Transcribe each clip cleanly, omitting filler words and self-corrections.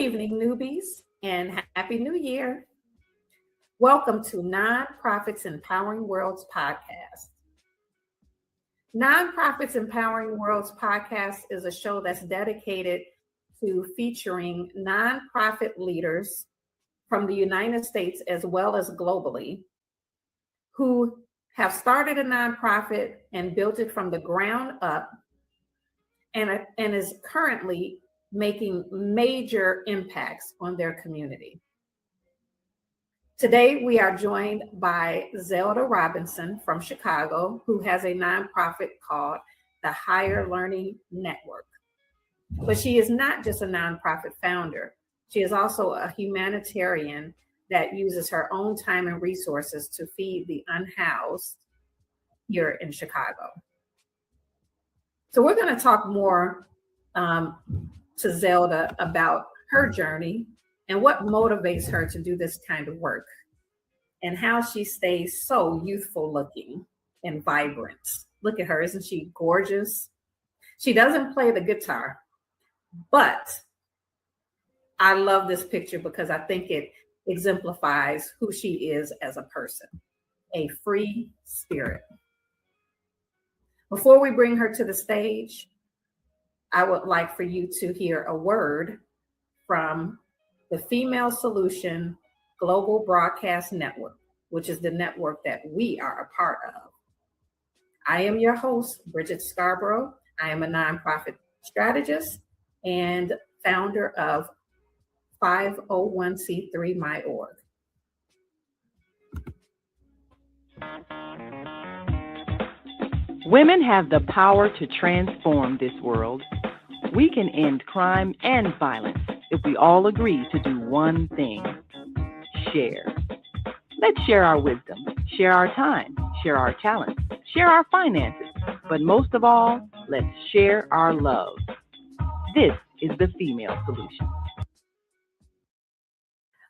evening, newbies, and Happy New Year. Welcome to Nonprofits Empowering Worlds podcast. Nonprofits Empowering Worlds podcast is a show that's dedicated to featuring nonprofit leaders from the United States as well as globally who have started a nonprofit and built it from the ground up and is currently making major impacts on their community. Today, we are joined by Zelda Robinson from Chicago, who has a nonprofit called the Higher Learning Network. But she is not just a nonprofit founder. She is also a humanitarian that uses her own time and resources to feed the unhoused here in Chicago. So we're going to talk more to Zelda about her journey and what motivates her to do this kind of work and how she stays so youthful looking and vibrant. Look at her, isn't she gorgeous? She doesn't play the guitar, but I love this picture because I think it exemplifies who she is as a person, a free spirit. Before we bring her to the stage, I would like for you to hear a word from the Female Solution Global Broadcast Network, which is the network that we are a part of. I am your host, Bridget Scarborough. I am a nonprofit strategist and founder of 501c3 My.org. Women have the power to transform this world. We can end crime and violence if we all agree to do one thing: share. Let's share our wisdom, share our time, share our talents, share our finances, but most of all, let's share our love. This is the Female Solution.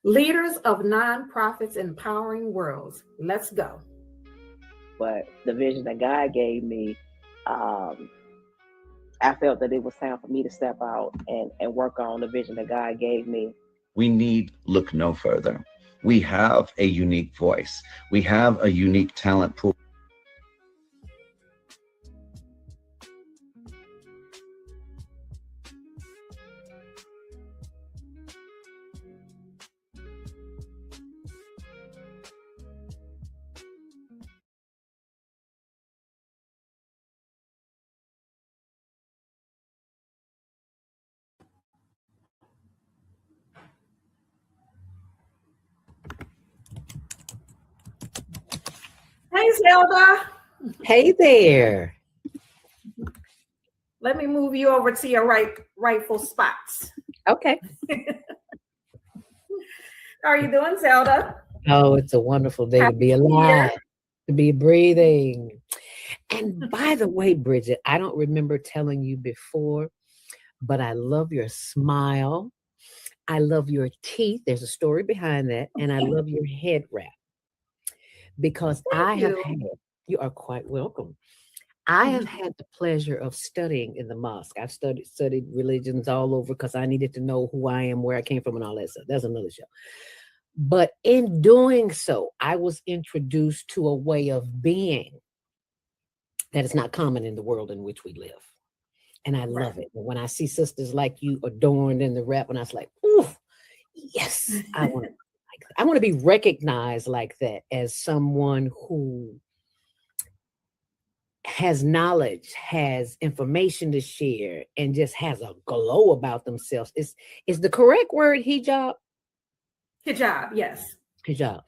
Leaders of Nonprofits Empowering Worlds, let's go. But the vision that God gave me, I felt that it was time for me to step out and work on the vision that God gave me. We need look no further. We have a unique voice. We have a unique talent pool. Hey, Zelda. Hey there. Let me move you over to your rightful spots. Okay. How are you doing, Zelda? Oh, it's a wonderful day to be alive, to be breathing. And by the way, Bridget, I don't remember telling you before, but I love your smile. I love your teeth. There's a story behind that. And I love your head wrap. Because you are quite welcome. I have had the pleasure of studying in the mosque. I've studied religions all over because I needed to know who I am, where I came from, and all that stuff. That's another show. But in doing so, I was introduced to a way of being that is not common in the world in which we live. And I love it. And when I see sisters like you adorned in the wrap, and I was like, ooh, yes, I want to be recognized like that as someone who has knowledge, has information to share, and just has a glow about themselves. Is the correct word hijab? Hijab, yes. Hijab.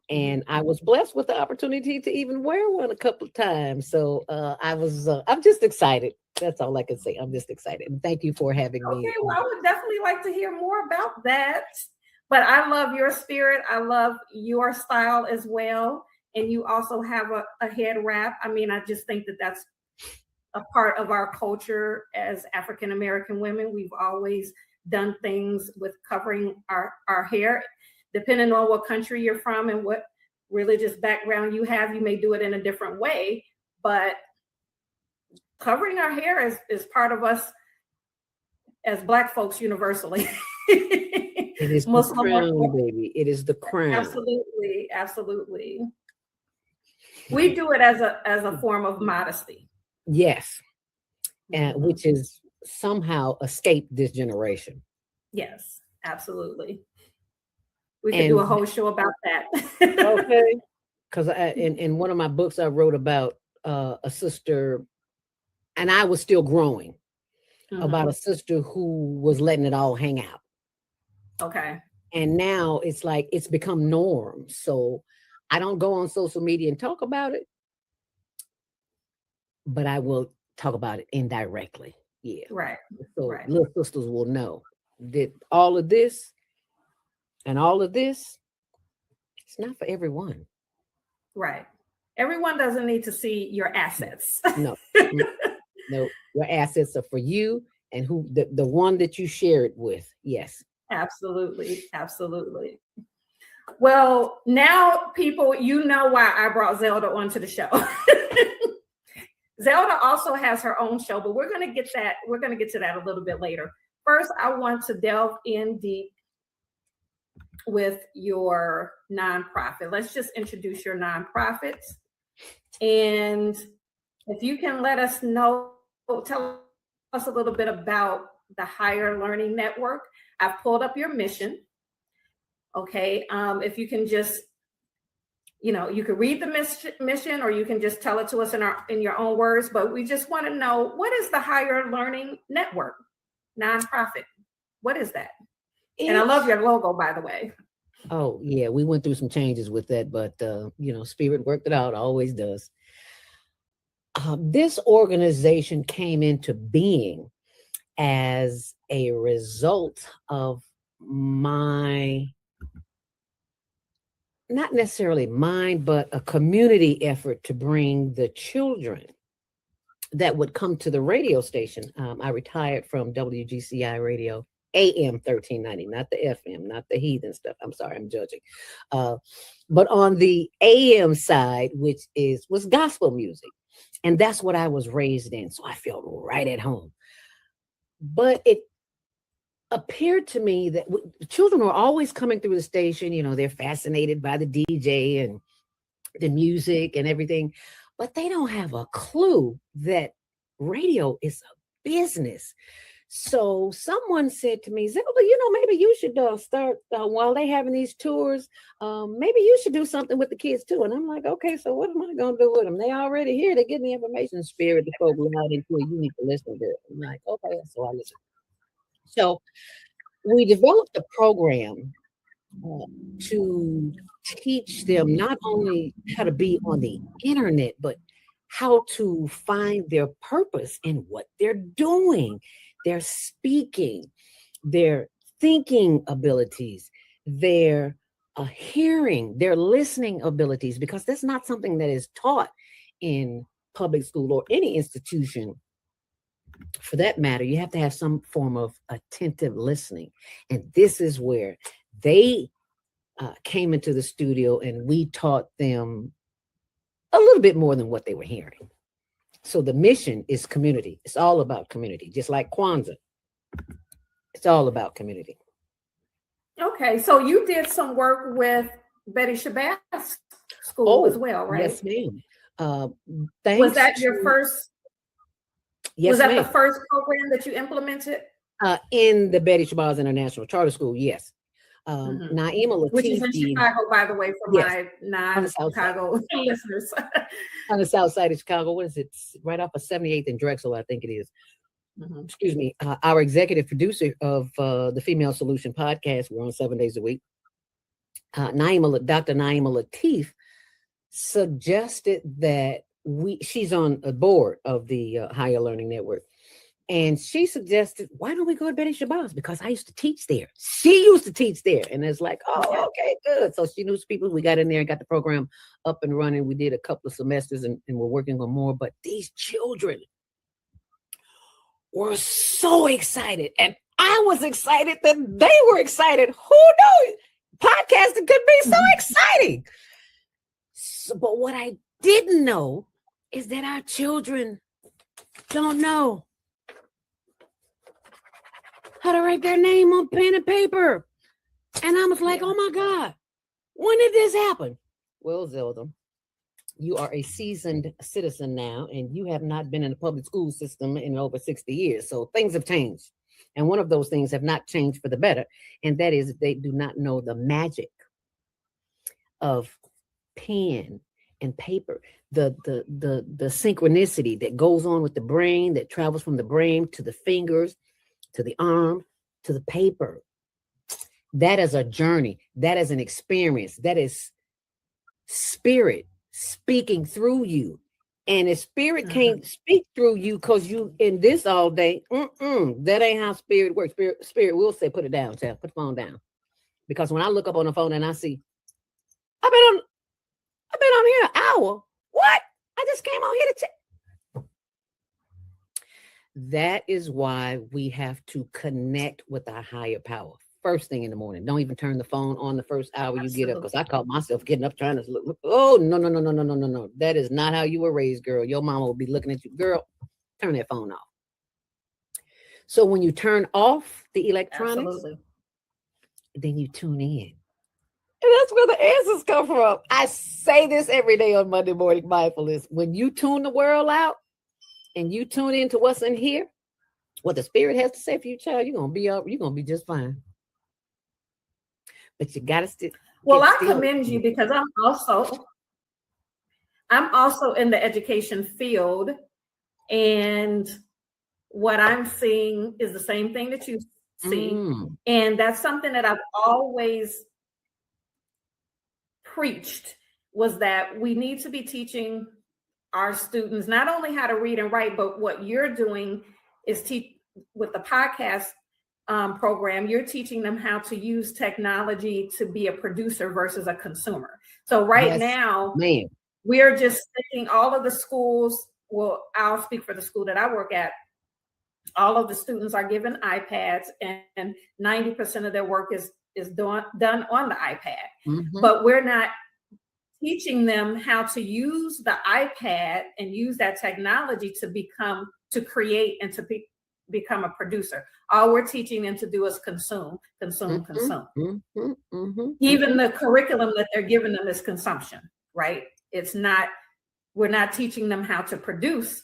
And I was blessed with the opportunity to even wear one a couple of times. So I'm just excited. That's all I can say. I'm just excited. And thank you for having me. Okay, well, I would definitely like to hear more about that. But I love your spirit. I love your style as well. And you also have a head wrap. I mean, I just think that that's a part of our culture as African-American women. We've always done things with covering our hair. Depending on what country you're from and what religious background you have, you may do it in a different way. But covering our hair is part of us as Black folks universally. It is the Muslim crown, baby. It is the crown. Absolutely, absolutely. We do it as a form of modesty. Yes, and Mhm. which is somehow escaped this generation. Yes, absolutely. We could do a And whole show about that. okay, because in one of my books I wrote about a sister, and I was still growing, about a Mhm. sister who was letting it all hang out. Okay. And now it's like it's become norm. So I don't go on social media and talk about it, but I will talk about it indirectly. Yeah. Right. So Right. little sisters will know that all of this and all of this, it's not for everyone. Right. Everyone doesn't need to see your assets. No, no, your assets are for you and who the one that you share it with. Yes. Absolutely. Absolutely. Well, now people, you know why I brought Zelda onto the show. Zelda also has her own show, but we're going to get that. We're going to get to that a little bit later. First, I want to delve in deep with your nonprofit. Let's just introduce your nonprofits. And if you can let us know, tell us a little bit about the Higher Learning Network. I've pulled up your mission. Okay. If you can just, you can read the mission, or you can just tell it to us in your own words, but we just want to know, what is the Higher Learning Network nonprofit? What is that? And I love your logo, by the way. Oh yeah, we went through some changes with that, but Spirit worked it out, always does. This organization came into being as a result of my, not necessarily mine, but a community effort to bring the children that would come to the radio station. I retired from WGCI radio, AM 1390, not the FM, not the heathen stuff. I'm sorry, I'm judging. But on the AM side, which was gospel music. And that's what I was raised in. So I felt right at home. But it appeared to me that the children were always coming through the station. They're fascinated by the DJ and the music and everything, but they don't have a clue that radio is a business. So someone said to me, Zelda, maybe you should start while they having these tours. Maybe you should do something with the kids too. And I'm like, okay, so what am I going to do with them? They already here. They're getting the information. Spirit, the folk loud into it. You need to listen to it. I'm like, okay, so I listen. So we developed a program to teach them not only how to be on the internet, but how to find their purpose in what they're doing, their speaking, their thinking abilities, their hearing, their listening abilities, because that's not something that is taught in public school or any institution. For that matter, you have to have some form of attentive listening. And this is where they came into the studio and we taught them a little bit more than what they were hearing. So the mission is community. It's all about community, just like Kwanzaa. It's all about community. Okay, so you did some work with Betty Shabazz School as well, right? Yes, ma'am. Was that your first? Yes, was that ma'am. the first program that you implemented? In the Betty Shabazz International Charter School, yes. Naima Latif, which is in Chicago, by the way, for my non-Chicago listeners. On the south side of Chicago. What is it? Right off of 78th and Drexel, I think it is. Excuse me. Our executive producer of the Female Solution podcast, we're on 7 days a week. Dr. Naima Latif suggested that she's on a board of the Higher Learning Network. And she suggested, why don't we go to Betty Shabazz? Because I used to teach there. She used to teach there. And it's like, oh, okay, good. So she knew some people. We got in there and got the program up and running. We did a couple of semesters and we're working on more. But these children were so excited. And I was excited that they were excited. Who knew podcasting could be so exciting? So, but what I didn't know is that our children don't know how to write their name on pen and paper. And I was like, oh my God, when did this happen? Well, Zelda, you are a seasoned citizen now, and you have not been in the public school system in over 60 years. So things have changed. And one of those things have not changed for the better. And that is they do not know the magic of pen and paper, the synchronicity that goes on with the brain, that travels from the brain to the fingers, to the arm, to the paper. That is a journey. That is an experience. That is spirit speaking through you. And if spirit can't speak through you because you in this all day, that ain't how spirit works. Spirit will say, put it down, child. Put the phone down. Because when I look up on the phone and I see, I've been on here an hour. What? I just came on here to check. That is why we have to connect with our higher power. First thing in the morning. Don't even turn the phone on the first hour you get up, because I caught myself getting up trying to look. Oh, no. That is not how you were raised, girl. Your mama will be looking at you. Girl, turn that phone off. So when you turn off the electronics, then you tune in. And that's where the answers come from. I say this every day on Monday Morning Mindfulness. When you tune the world out and you tune into what's in here, what the spirit has to say for you, child, you're gonna be just fine. But you gotta still. Well, I commend you because I'm also in the education field, and what I'm seeing is the same thing that you see. And that's something that I've always preached, was that we need to be teaching our students not only how to read and write, but what you're doing is teach with the podcast program. You're teaching them how to use technology to be a producer versus a consumer. So now, we're just sticking all of the schools. Well, I'll speak for the school that I work at. All of the students are given iPads, and 90% of their work is done on the iPad. But we're not teaching them how to use the iPad and use that technology to create and to become a producer. All we're teaching them to do is consume. Even the curriculum that they're giving them is consumption, right? We're not teaching them how to produce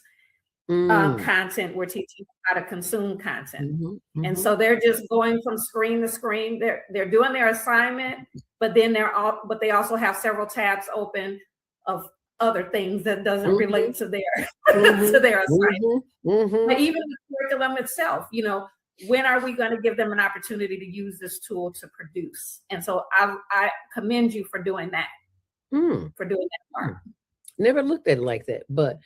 content. We're teaching them how to consume content. And so they're just going from screen to screen. They're doing their assignment, but then they also have several tabs open of other things that doesn't relate to their to their assignment. But even the curriculum itself, when are we going to give them an opportunity to use this tool to produce? And so I commend you for doing that. For doing that part. Never looked at it like that, but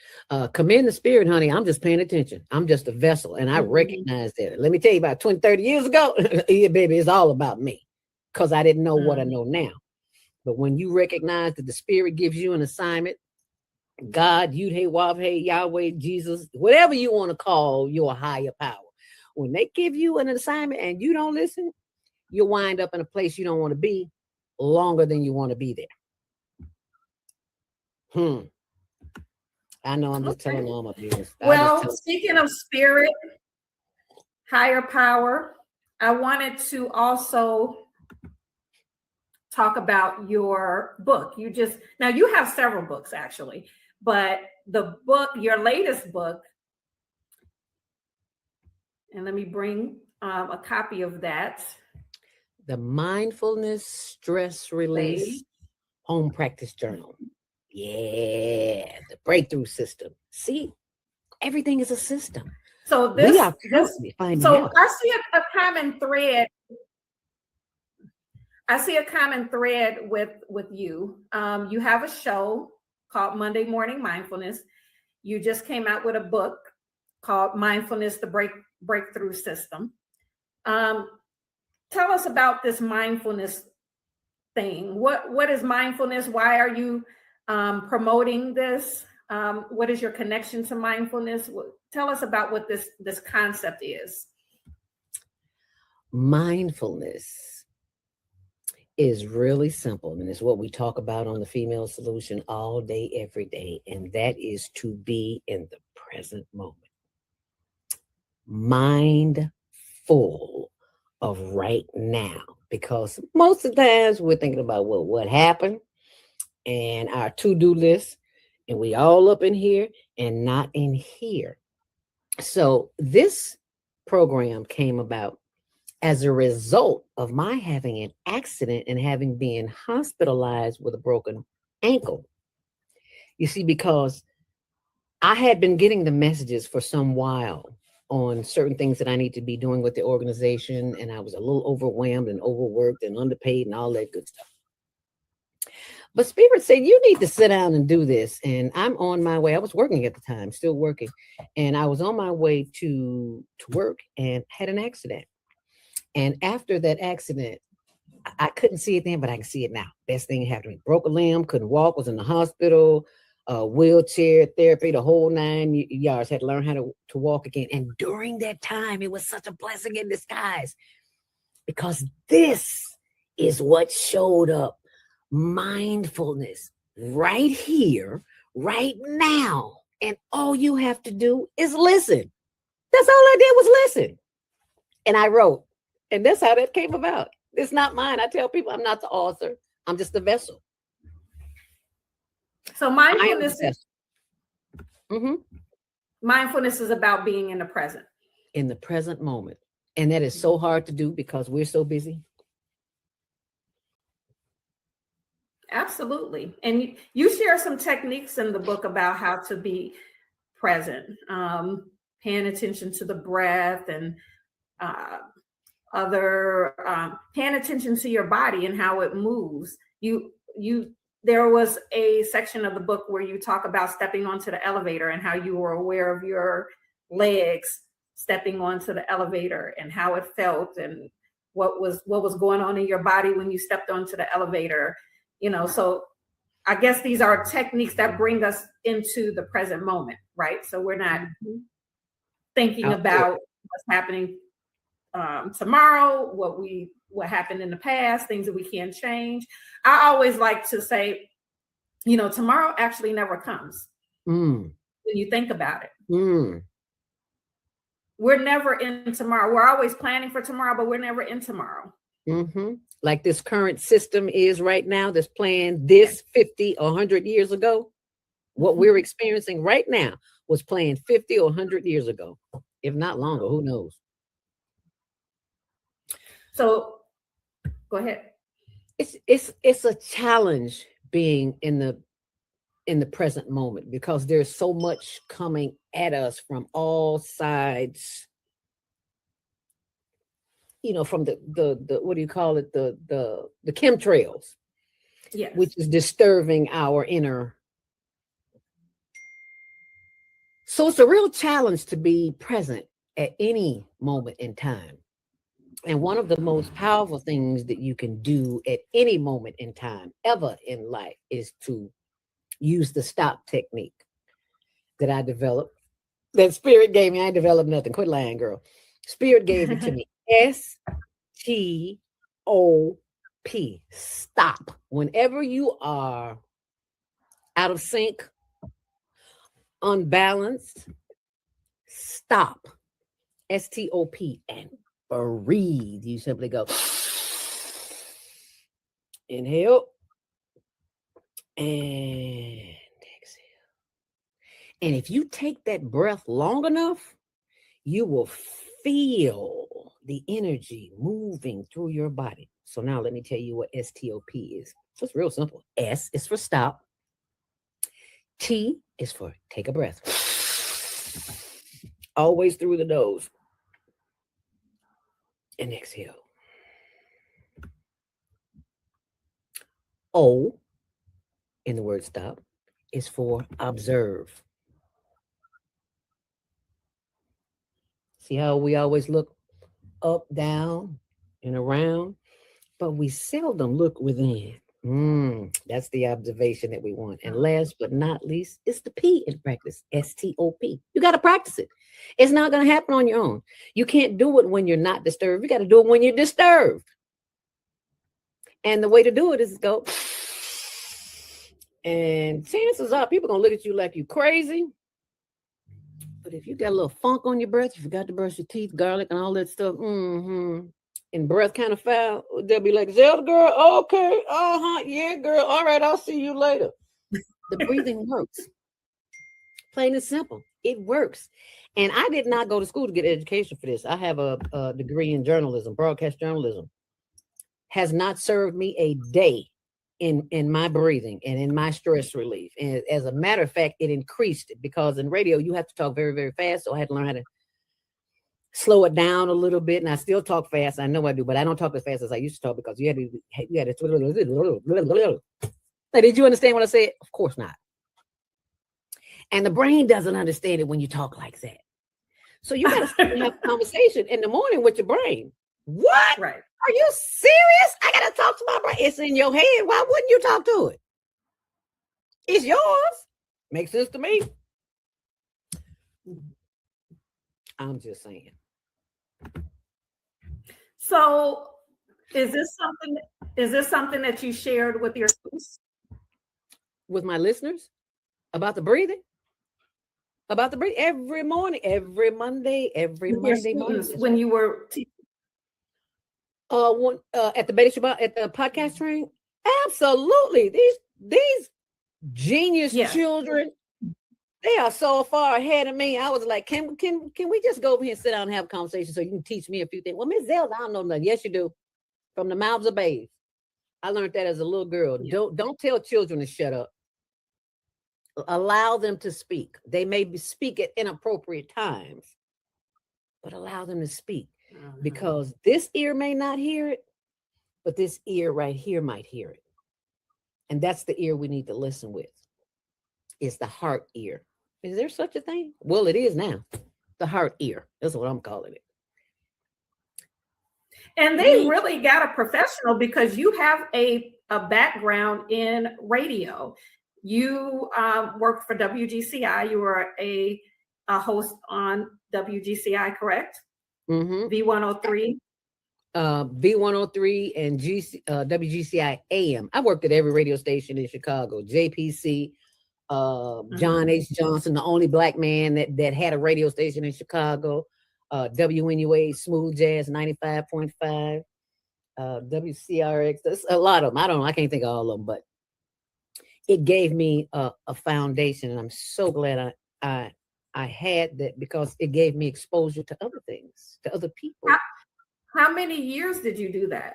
commend the spirit, honey. I'm just paying attention. I'm just a vessel, and I recognize that. Let me tell you, about 20, 30 years ago, yeah, baby, it's all about me, because I didn't know what I know now. But when you recognize that the spirit gives you an assignment, God, Yud-Hey, Wav-Hey, Yahweh, Jesus, whatever you want to call your higher power, when they give you an assignment and you don't listen, you'll wind up in a place you don't want to be longer than you want to be there. I know I'm just telling all my business. Well, speaking of spirit, higher power, I wanted to also talk about your book. Now you have several books actually, but the book, your latest book, and let me bring a copy of that. The Mindfulness Stress Release Home Practice Journal. Yeah, the breakthrough system. See, everything is a system. So I see a common thread. I see a common thread with you. You have a show called Monday Morning Mindfulness. You just came out with a book called Mindfulness, the Breakthrough System. Tell us about this mindfulness thing. What is mindfulness? Why are you promoting this? What is your connection to mindfulness? Tell us about what this concept is. Mindfulness is really simple, and it's what we talk about on the Female Solution all day, every day, and that is to be in the present moment. Mindfulness. full of right now, because most of the times we're thinking about what happened and our to-do list, and we all up in here and not in here. So this program came about as a result of my having an accident and having been hospitalized with a broken ankle. You see, because I had been getting the messages for some while on certain things that I need to be doing with the organization, and I was a little overwhelmed and overworked and underpaid and all that good stuff. But Spirit said, you need to sit down and do this. And I'm on my way. I was working at the time, still working. And I was on my way to work and had an accident. And after that accident, I couldn't see it then, but I can see it now. Best thing happened to me. Broke a limb, couldn't walk, was in the hospital, wheelchair therapy, the whole 9 yards, had to learn how to walk again. And during that time, it was such a blessing in disguise, because this is what showed up. Mindfulness right here, right now. And all you have to do is listen. That's all I did was listen. And I wrote. And that's how that came about. It's not mine. I tell people I'm not the author. I'm just the vessel. So mindfulness is about being in the present. In the present moment. And that is so hard to do because we're so busy. Absolutely. And you share some techniques in the book about how to be present, paying attention to the breath and paying attention to your body and how it moves. There was a section of the book where you talk about stepping onto the elevator and how you were aware of your legs stepping onto the elevator and how it felt and what was going on in your body when you stepped onto the elevator. So I guess these are techniques that bring us into the present moment, right? So we're not thinking about what's happening tomorrow, what happened in the past, things that we can't change. I always like to say, tomorrow actually never comes when you think about it. We're never in tomorrow. We're always planning for tomorrow, but we're never in tomorrow. Like this current system is right now, that's planned this 50 or 100 years ago. What we're experiencing right now was planned 50 or 100 years ago, if not longer, who knows? So go ahead. It's a challenge being in the present moment, because there's so much coming at us from all sides. From the what do you call it? The chemtrails, yes, which is disturbing our inner. So it's a real challenge to be present at any moment in time. And one of the most powerful things that you can do at any moment in time, ever in life, is to use the stop technique that I developed. That Spirit gave me. I ain't developed nothing. Quit lying, girl. Spirit gave it to me. STOP. Stop. Whenever you are out of sync, unbalanced, stop. STOP and breathe. You simply go inhale and exhale. And if you take that breath long enough, you will feel the energy moving through your body. So now let me tell you what STOP is. It's real simple. S is for stop. T is for take a breath. Always through the nose. And exhale. O in the word stop is for observe. See how we always look up, down, and around, but we seldom look within. That's the observation that we want. And last but not least, it's the P in practice, STOP. You got to practice it. It's not going to happen on your own. You can't do it when you're not disturbed. You got to do it when you're disturbed. And the way to do it is go, and chances are people going to look at you like you crazy. But if you got a little funk on your breath, you forgot to brush your teeth, garlic, and all that stuff, and breath kind of foul, they'll be like, Zelda girl, okay, yeah, girl, all right, I'll see you later. The breathing works. Plain and simple. It works. And I did not go to school to get education for this. I have a degree in journalism, broadcast journalism. Has not served me a day in my breathing and in my stress relief. And as a matter of fact, it increased it because in radio, you have to talk very, very fast. So I had to learn how to slow it down a little bit. And I still talk fast. I know I do, but I don't talk as fast as I used to talk because you had to. Now, did you understand what I said? Of course not. And the brain doesn't understand it when you talk like that. So you got to have a conversation in the morning with your brain. What? Right. Are you serious? I got to talk to my brain. It's in your head. Why wouldn't you talk to it? It's yours. Makes sense to me. I'm just saying. So is this something that you shared with your students? With my listeners? About the breathing? About the breathing every morning, every Monday morning. When you were teaching? At the podcast train? Absolutely. These genius children, they are so far ahead of me. I was like, can we just go over here and sit down and have a conversation so you can teach me a few things? Well, Miss Zelda, I don't know nothing. Yes, you do. From the mouths of babes. I learned that as a little girl. Yeah. Don't tell children to shut up. Allow them to speak. They may speak at inappropriate times, but allow them to speak. Because this ear may not hear it, but this ear right here might hear it. And that's the ear we need to listen with. It's the heart ear. Is there such a thing? Well, it is now. The heart ear. That's what I'm calling it. And they really got a professional because you have a background in radio. You worked for WGCI. You were a host on WGCI, correct? Mm-hmm. V103. V103 and WGCI AM. I worked at every radio station in Chicago. JPC, John H. Johnson, the only black man that had a radio station in Chicago. WNUA, Smooth Jazz 95.5. WCRX. There's a lot of them. I don't know. I can't think of all of them, but it gave me a foundation, and I'm so glad I had that because it gave me exposure to other things, to other people. How many years did you do that?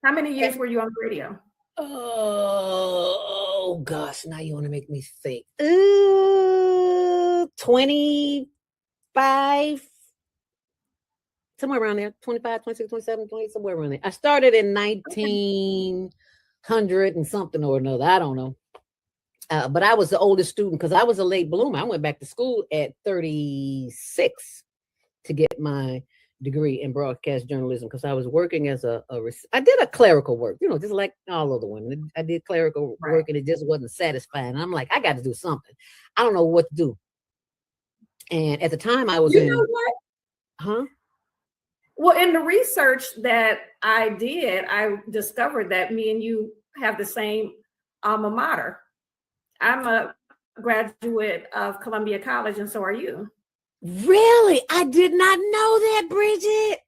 How many years were you on the radio? Oh gosh, now you want to make me think. 25, somewhere around there, 25, 26, 27, 28, somewhere around there. I started in 1900 and something or another. I don't know. But I was the oldest student because I was a late bloomer. I went back to school at 36 to get my degree in broadcast journalism because I was working as I did a clerical work, just like all other women. I did clerical work and it just wasn't satisfying. And I'm like, I got to do something. I don't know what to do. And at the time I was know what? Huh? Well, in the research that I did, I discovered that me and you have the same alma mater. I'm a graduate of Columbia College, and so are you. Really? I did not know that, Bridget.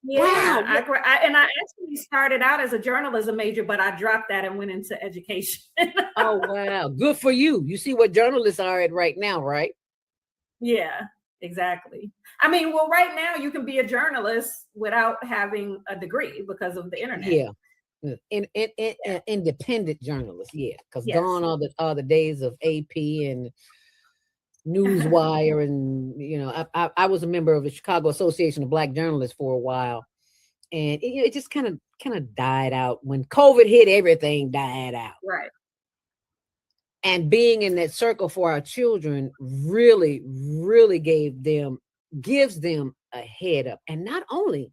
Yeah, wow. I actually started out as a journalism major, but I dropped that and went into education. Oh, wow. Good for you. You see what journalists are at right now, right? Yeah, exactly. I mean, well, right now you can be a journalist without having a degree because of the internet. Yeah. Independent journalist, yeah, because gone are the days of AP and Newswire, and I was a member of the Chicago Association of Black Journalists for a while, and it just kind of died out when COVID hit. Everything died out, right? And being in that circle for our children really, really gives them a head up, and not only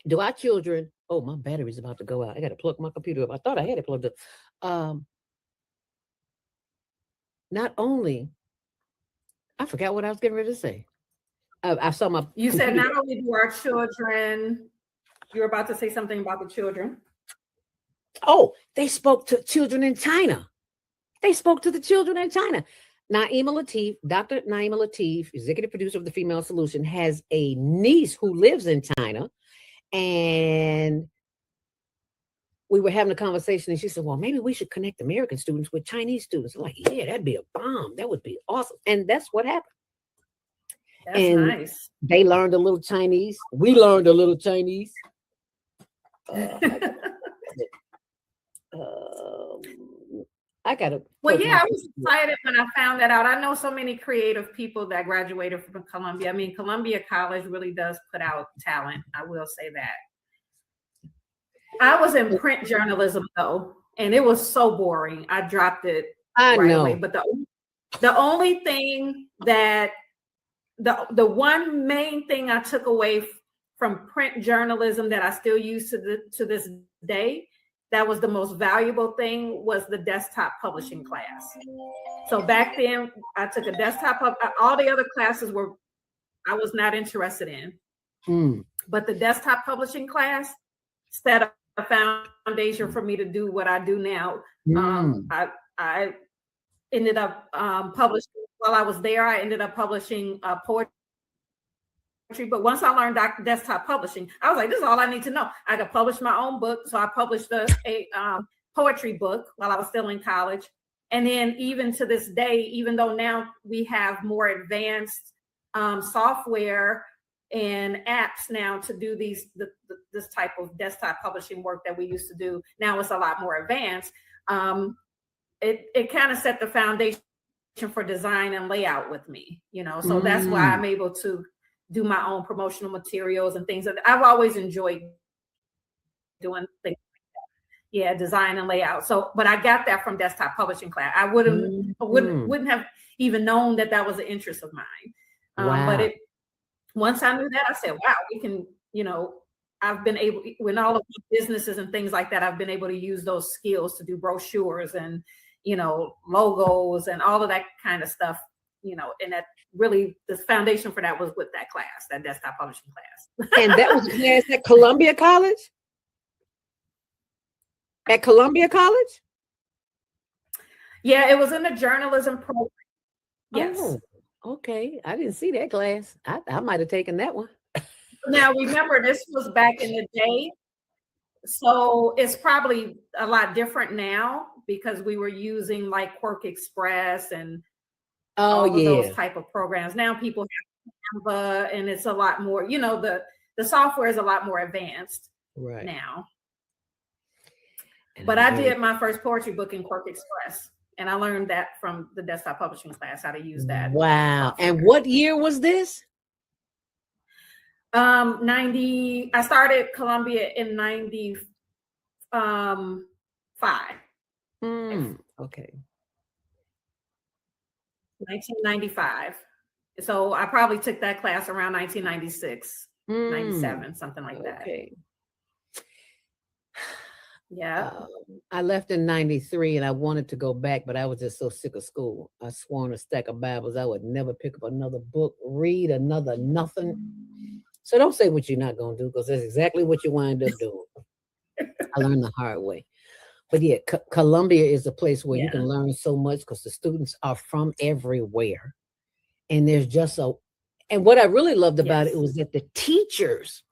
do our children. Oh, my battery's about to go out. I got to plug my computer up. I thought I had it plugged up. Not only, I forgot what I was getting ready to say. I saw my. You said not only do our children. You were about to say something about the children. Oh, they spoke to children in China. They spoke to the children in China. Naima Latif, Dr. Naima Latif, executive producer of the Female Solution, has a niece who lives in China. And we were having a conversation and she said, well, maybe we should connect American students with Chinese students. I'm like, yeah, that'd be a bomb. That would be awesome. And that's what happened. That's and nice. They learned a little Chinese. We learned a little Chinese. I gotta. Well, yeah, I was excited when I found that out. I know so many creative people that graduated from Columbia. I mean, Columbia College really does put out talent. I will say that. I was in print journalism though, and it was so boring. I dropped it right away. But the only thing that the one main thing I took away from print journalism that I still use to this day, that was the most valuable thing, was the desktop publishing class. So back then I took a desktop, all the other classes I was not interested in. But the desktop publishing class set a foundation for me to do what I do now. I ended up publishing, while I was there, I ended up publishing poetry. But once I learned desktop publishing, I was like, this is all I need to know. I could publish my own book. So I published a poetry book while I was still in college. And then even to this day, even though now we have more advanced software and apps now to do this type of desktop publishing work that we used to do, now it's a lot more advanced. It kind of set the foundation for design and layout with me, so that's why I'm able to do my own promotional materials and things. I've always enjoyed doing things like that. Yeah, design and layout. So, but I got that from desktop publishing class. I wouldn't have even known that was an interest of mine. Wow. But once I knew that, I said, wow, we can, I've been able, when all of the businesses and things like that, I've been able to use those skills to do brochures and, logos and all of that kind of stuff, and that really, the foundation for that was with that class, that desktop publishing class. And that was a class at Columbia College? At Columbia College? Yeah, it was in the journalism program. Yes. Oh, okay. I didn't see that class. I might have taken that one. Now, remember, this was back in the day. So it's probably a lot different now because we were using like Quark Express and all of those type of programs. Now people have Canva, and it's a lot more, the software is a lot more advanced now. But I did my first poetry book in Quark Express, and I learned that from the desktop publishing class, how to use that. Wow. And what year was this? 90. I started Columbia in 95. Okay. 1995. So I probably took that class around 1996, 97, something like that. Okay. Yeah. I left in 93 and I wanted to go back, but I was just so sick of school. I swore on a stack of Bibles I would never pick up another book, read another nothing. So don't say what you're not going to do, because that's exactly what you wind up doing. I learned the hard way. But yeah, Columbia is a place where you can learn so much because the students are from everywhere. And there's just and what I really loved about it was that the teachers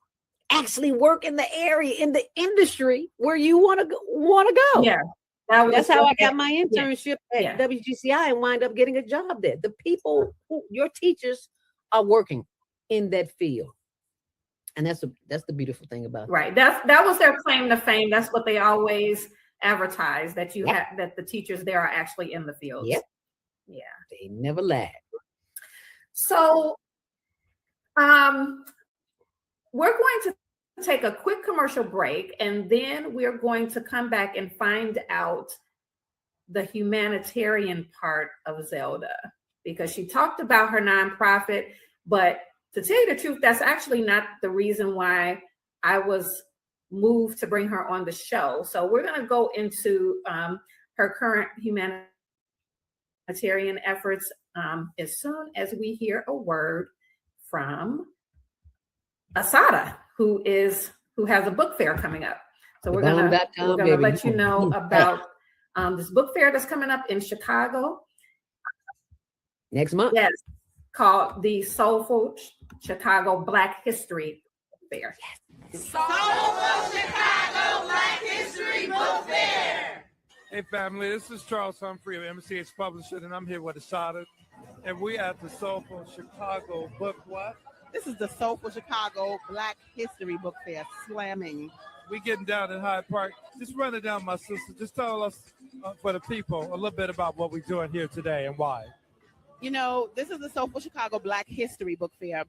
actually work in the area, in the industry where you want to go. Yeah. That's how I got my internship at WGCI and wind up getting a job there. The people, your teachers, are working in that field. And that's the beautiful thing about it. Right. That was their claim to fame. That's what they always advertise, that you have, that the teachers there are actually in the field. Yep. Yeah. They never lied. So we're going to take a quick commercial break, and then we're going to come back and find out the humanitarian part of Zelda, because she talked about her nonprofit, but to tell you the truth, that's actually not the reason why I was moved to bring her on the show. So we're going to go into her current humanitarian efforts as soon as we hear a word from Asada, who has a book fair coming up. So we're going to let you know about this book fair that's coming up in Chicago. Next month. Yes, called the Soulful Chicago Black History Fair. Soulful Chicago Black History Book Fair. Hey family, this is Charles Humphrey of MCH Publishing, and I'm here with Asada, and we at the Soulful Chicago Book what? This is the Soulful Chicago Black History Book Fair, slamming. We getting down in Hyde Park. Just run it down, my sister. Just tell us, for the people, a little bit about what we're doing here today and why. You know, this is the Soulful Chicago Black History Book Fair,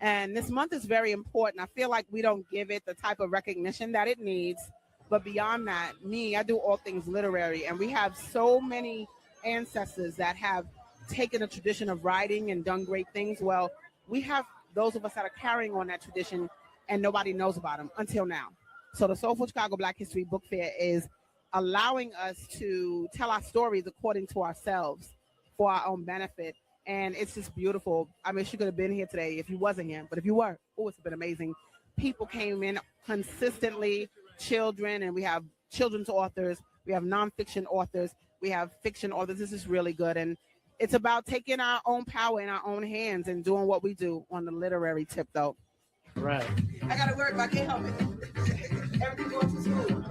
and this month is very important. I feel like we don't give it the type of recognition that it needs, but beyond that, I do all things literary, and we have so many ancestors that have taken a tradition of writing and done great things. Well, we have those of us that are carrying on that tradition, and nobody knows about them until now. So the Soulful Chicago Black History Book Fair is allowing us to tell our stories according to ourselves for our own benefit. And it's just beautiful. I mean, she could have been here today if you wasn't here, but if you were, it's been amazing. People came in consistently, children, and we have children's authors, we have nonfiction authors, we have fiction authors. This is really good. And it's about taking our own power in our own hands and doing what we do on the literary tip, though. Right. I got to work, but I can't help it. Everything going to school.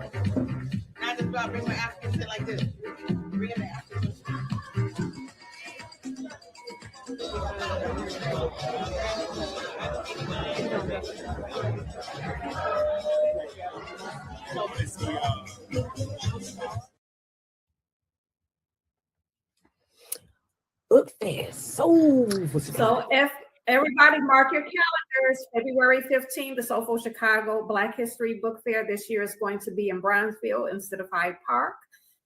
I just about bring my African shit like this. Bring it the African shit. Book fair. Soulful Chicago. So if everybody mark your calendars, February 15th, the Soulful Chicago Black History Book Fair this year is going to be in Brownsville instead of Hyde Park.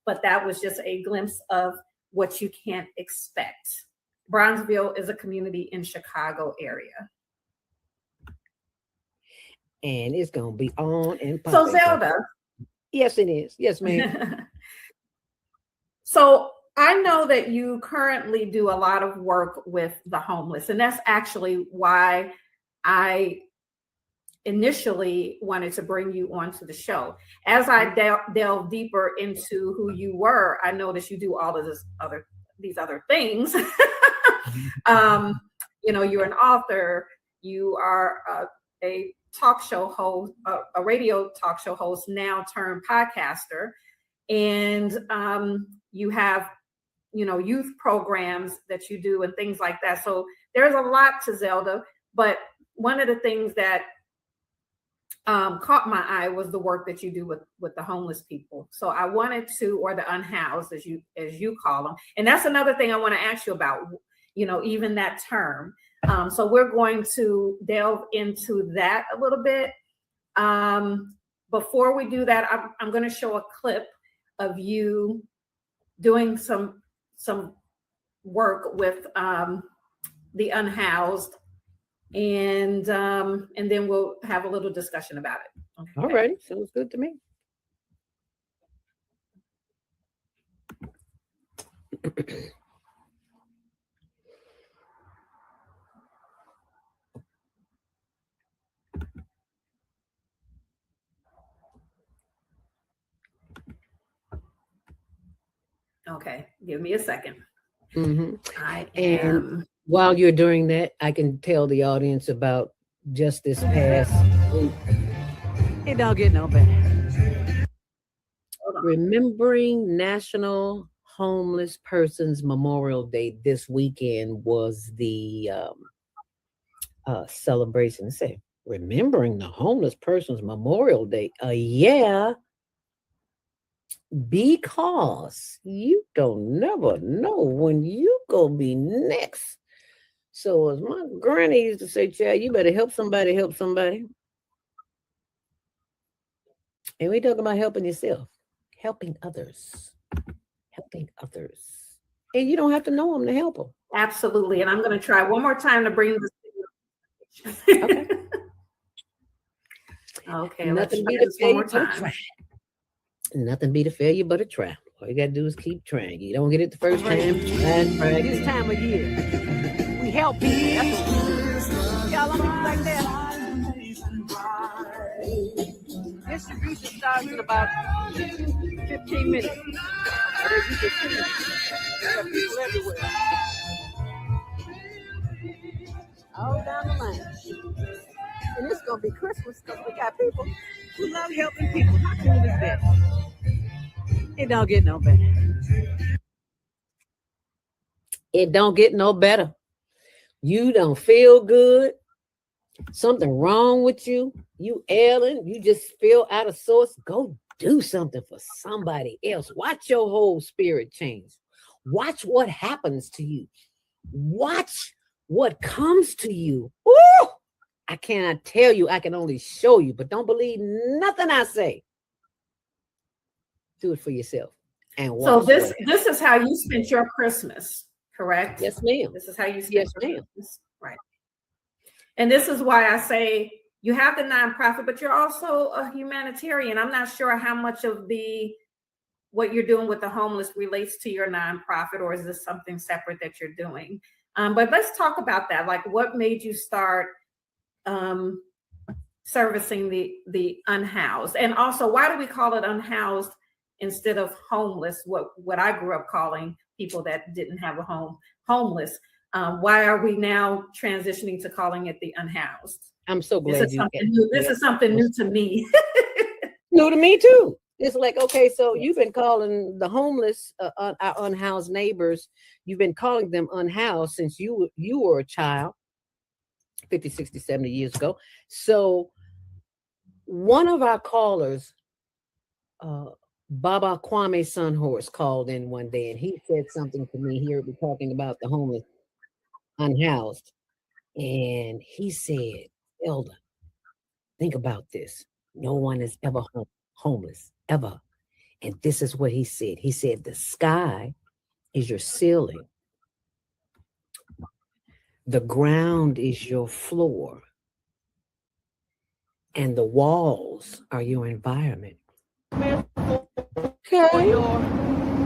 But that was just a glimpse of what you can't expect. Brownsville is a community in Chicago area. And it's going to be on and So Zelda. Yes, it is. Yes, ma'am. So I know that you currently do a lot of work with the homeless, and that's actually why I initially wanted to bring you onto the show. As I delve deeper into who you were, I noticed you do all of these other things. You're an author, you are a talk show host, a radio talk show host, now turned podcaster, and you have youth programs that you do and things like that. So there's a lot to Zelda, but one of the things that caught my eye was the work that you do with the homeless people. So I wanted to, or the unhoused, as you call them. And that's another thing I want to ask you about, even that term. So we're going to delve into that a little bit. Before we do that, I'm going to show a clip of you doing some work with the unhoused, and then we'll have a little discussion about it. Okay. All right, sounds good to me. Okay, give me a second. Mm-hmm. I And am. while you're doing that, I can tell the audience about just this past week. It don't get no better. Remembering National Homeless Persons Memorial Day this weekend was the celebration. Say, remembering the Homeless Persons Memorial Day. Yeah. Because you don't never know when you gonna be next. So as my granny used to say, child, you better help somebody. And we talking about helping yourself, helping others. And you don't have to know them to help them. Absolutely. And I'm going to try one more time to bring this. Okay. Okay. Nothing Let's try beat a this one more failure but a time. try. Nothing beat a failure but a try. All you got to do is keep trying. You don't get it the first time. Try this time of year. We help people. That's what we do. Y'all want me like that? Distribution starts in about 15 minutes. But as you can see, we have people everywhere. all down the line. And it's gonna be Christmas because we got people who love helping people. How cool is that? It don't get no better. It don't get no better. You don't feel good. Something wrong with you. You ailing. You just feel out of sorts. Go do something for somebody else. Watch your whole spirit change. Watch what happens to you. Watch what comes to you. Ooh! I cannot tell you. I can only show you. But don't believe nothing I say. Do it for yourself. And So watch this is how you spent your Christmas, correct? Yes, ma'am. This is how you spent Yes, your ma'am. Christmas, right? And this is why I say you have the nonprofit, but you're also a humanitarian. I'm not sure how much of what you're doing with the homeless relates to your nonprofit, or is this something separate that you're doing? But let's talk about that. Like, what made you start servicing the unhoused? And also, why do we call it unhoused instead of homeless? What I grew up calling people that didn't have a home, homeless. Why are we now transitioning to calling it the unhoused? I'm so glad This is something new to me. New to me too. It's like, okay, so you've been calling the homeless, our unhoused neighbors, you've been calling them unhoused since you were a child, 50, 60, 70 years ago. So one of our callers, Baba Kwame Sunhorse, called in one day and he said something to me. Here we're talking about the homeless, unhoused. And he said, Elder, think about this. No one is ever homeless, ever. And this is what he said. He said, the sky is your ceiling. The ground is your floor. And the walls are your environment. Okay. Your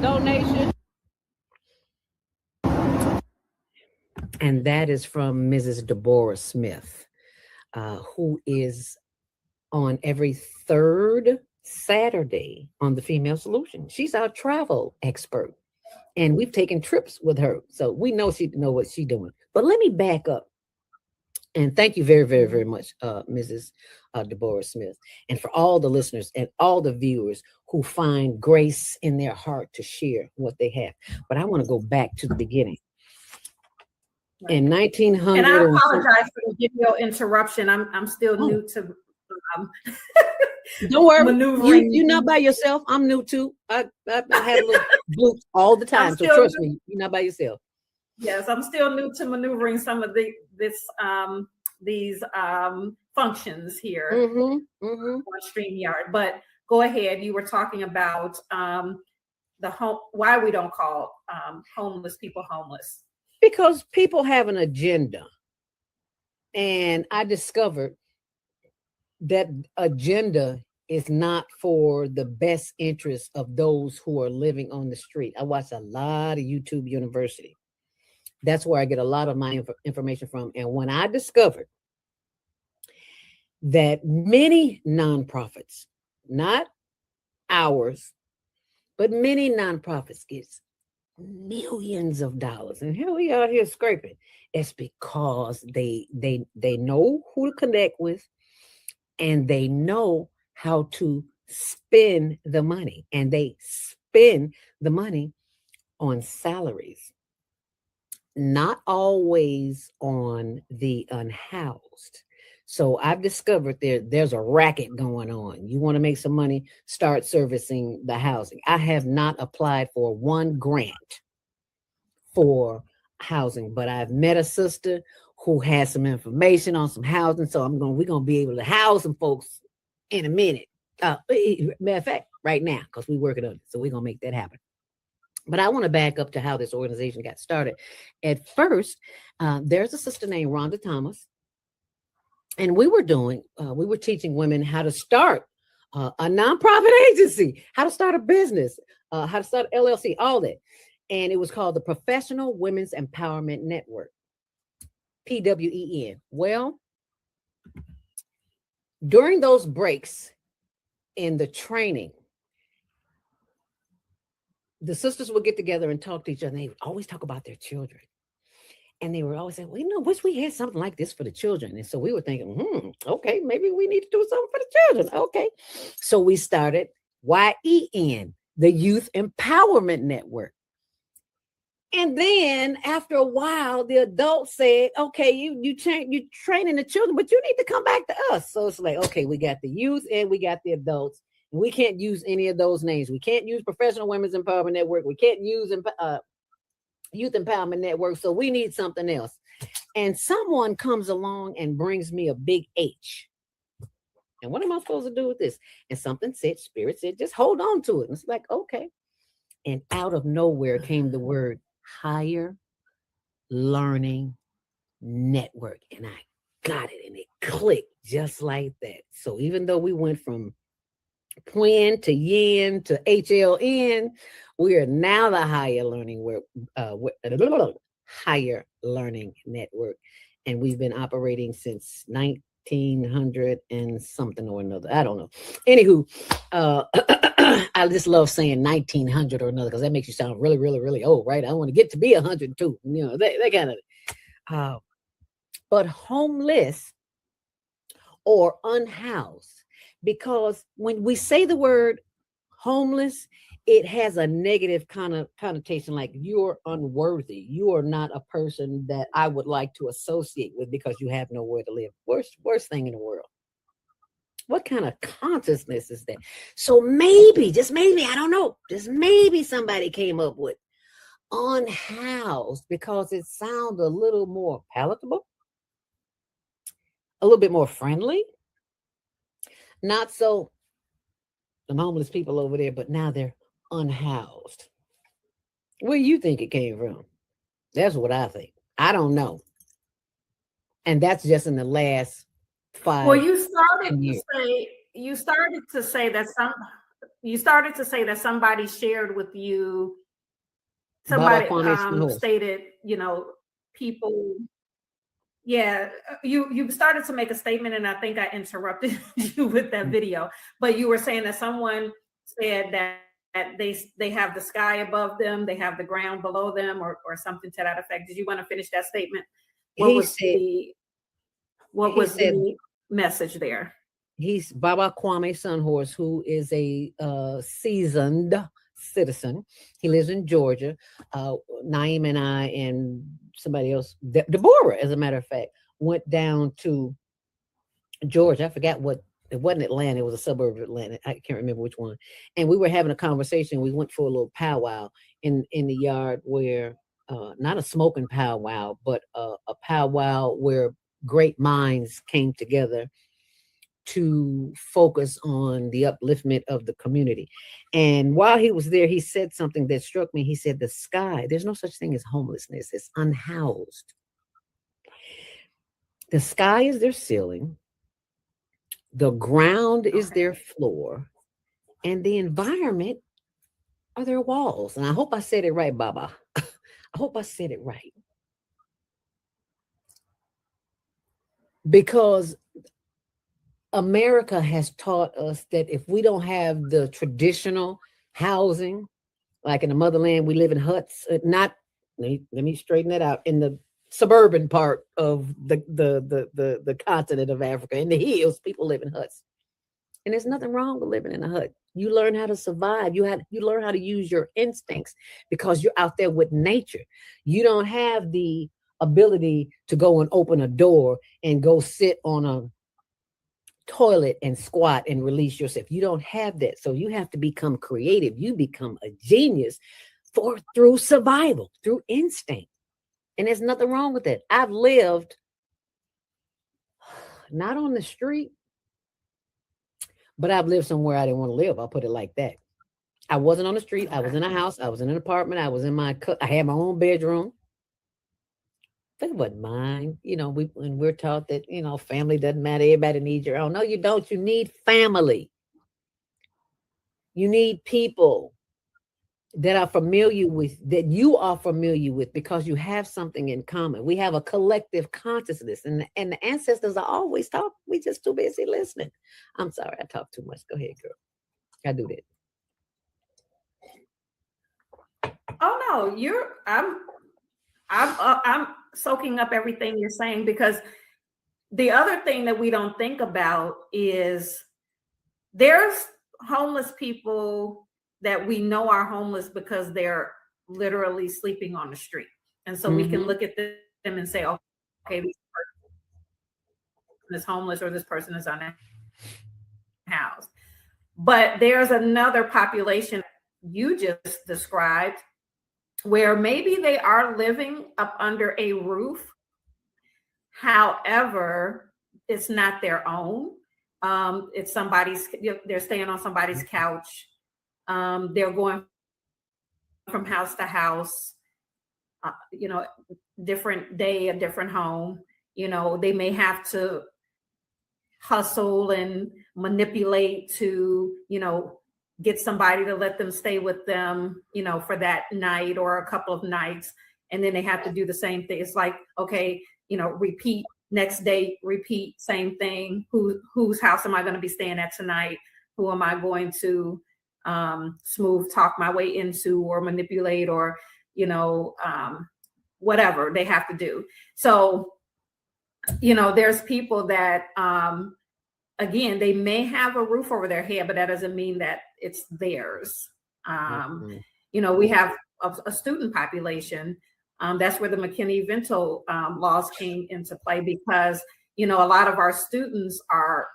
donation. And that is from Mrs. Deborah Smith, who is on every third Saturday on the Female Solution. She's our travel expert. And we've taken trips with her. So we know she know what she's doing. But let me back up. And thank you very, very, very much, Mrs. Deborah Smith. And for all the listeners and all the viewers who find grace in their heart to share what they have. But I want to go back to the beginning. In 1900. And I apologize for the video interruption. I'm still new to don't worry, maneuvering. you're not by yourself. I'm new too. I had a little bloops all the time. So trust me, you're not by yourself. Yes, I'm still new to maneuvering some of these functions here on StreamYard. But go ahead. You were talking about why we don't call homeless people homeless. Because people have an agenda. And I discovered that agenda is not for the best interest of those who are living on the street. I watch a lot of YouTube University. That's where I get a lot of my information from. And when I discovered that many nonprofits, not ours, but many nonprofits get millions of dollars, and here we are here scraping, it's because they know who to connect with, and they know how to spend the money, and they spend the money on salaries, not always on the unhoused. So I've discovered there's a racket going on. You want to make some money, start servicing the housing. I have not applied for one grant for housing, but I've met a sister who has some information on some housing. So we're gonna be able to house some folks in a minute. Matter of fact, right now, because we're working on it. So we're gonna make that happen. But I want to back up to how this organization got started. At first, there's a sister named Rhonda Thomas. And we were teaching women how to start a nonprofit agency, how to start a business, how to start LLC, all that. And it was called the Professional Women's Empowerment Network, PWEN. Well, during those breaks in the training, the sisters would get together and talk to each other. And they would always talk about their children. And they were always saying, well, wish we had something like this for the children. And so we were thinking, okay, maybe we need to do something for the children. Okay. So we started YEN, the Youth Empowerment Network. And then after a while, the adults said, okay, you training the children, but you need to come back to us. So it's like, okay, we got the youth and we got the adults. And we can't use any of those names. We can't use Professional Women's Empowerment Network. We can't use Youth Empowerment Network. So we need something else. And someone comes along and brings me a big H. And what am I supposed to do with this? And something said, Spirit said, just hold on to it. And it's like, okay. And out of nowhere came the word Higher Learning Network. And I got it, and it clicked just like that. So even though we went from Pwen to Yen to HLN, we are now the Higher Learning Network. And we've been operating since 1900 and something or another. I don't know. Anywho, I just love saying 1900 or another because that makes you sound really, really, really old, right? I want to get to be 102, that kind of. But homeless or unhoused, because when we say the word homeless, it has a negative connotation, like you're unworthy. You are not a person that I would like to associate with because you have nowhere to live. Worst thing in the world. What kind of consciousness is that? So maybe, just maybe, I don't know, just maybe somebody came up with unhoused because it sounds a little more palatable, a little bit more friendly. Not so the homeless people over there, but now they're unhoused. Where do you think it came from? That's what I think. I don't know. And that's just in the last 5 Well, years. you started to say that somebody shared with you, somebody stated, people. Yeah, you started to make a statement, and I think I interrupted you with that video. But you were saying that someone said that they have the sky above them, they have the ground below them, or something to that effect. Did you want to finish that statement? What was the message there? He's Baba Kwame Sunhorse, who is a seasoned citizen. He lives in Georgia. Naeem and I and somebody else, Deborah, as a matter of fact, went down to Georgia. I forgot what, it wasn't Atlanta, it was a suburb of Atlanta. I can't remember which one. And we were having a conversation. We went for a little powwow in the yard where, not a smoking powwow, but a powwow where great minds came together to focus on the upliftment of the community. And while he was there, he said something that struck me. He said, the sky, there's no such thing as homelessness. It's unhoused. The sky is their ceiling. The ground is their floor. And the environment are their walls. And I hope I said it right, Baba. I hope I said it right. Because America has taught us that if we don't have the traditional housing, like in the motherland, we live in huts, let me straighten that out, in the suburban part of the continent of Africa, in the hills, people live in huts. And there's nothing wrong with living in a hut. You learn how to survive. You learn how to use your instincts because you're out there with nature. You don't have the ability to go and open a door and go sit on a toilet and squat and release yourself. You don't have that. So you have to become creative. You become a genius through survival, through instinct. And there's nothing wrong with that. I've lived not on the street, but I've lived somewhere I didn't want to live. I'll put it like that. I wasn't on the street. I was in a house. I was in an apartment. I had my own bedroom. It wasn't mine. When we're taught that, family doesn't matter. Everybody needs your own. No, you don't. You need family. You need people that are familiar with, that you are familiar with, because you have something in common. We have a collective consciousness, and the ancestors are always talking. We just too busy listening. I'm sorry, I talk too much. Go ahead, girl. I do that. Oh no, I'm soaking up everything you're saying, because the other thing that we don't think about is there's homeless people that we know are homeless because they're literally sleeping on the street. And so we can look at them and say, okay, this person is homeless or this person is unhoused. But there's another population you just described where maybe they are living up under a roof. However, it's not their own. It's somebody's, they're staying on somebody's couch. They're going from house to house, different day, a different home. They may have to hustle and manipulate to, get somebody to let them stay with them, for that night or a couple of nights. And then they have to do the same thing. It's like, okay, repeat next day, repeat, same thing. Whose house am I going to be staying at tonight? Who am I going to smooth talk my way into or manipulate or, whatever they have to do. So, there's people that, again, they may have a roof over their head, but that doesn't mean that it's theirs. We have a student population. That's where the McKinney-Vento laws came into play, because, a lot of our students are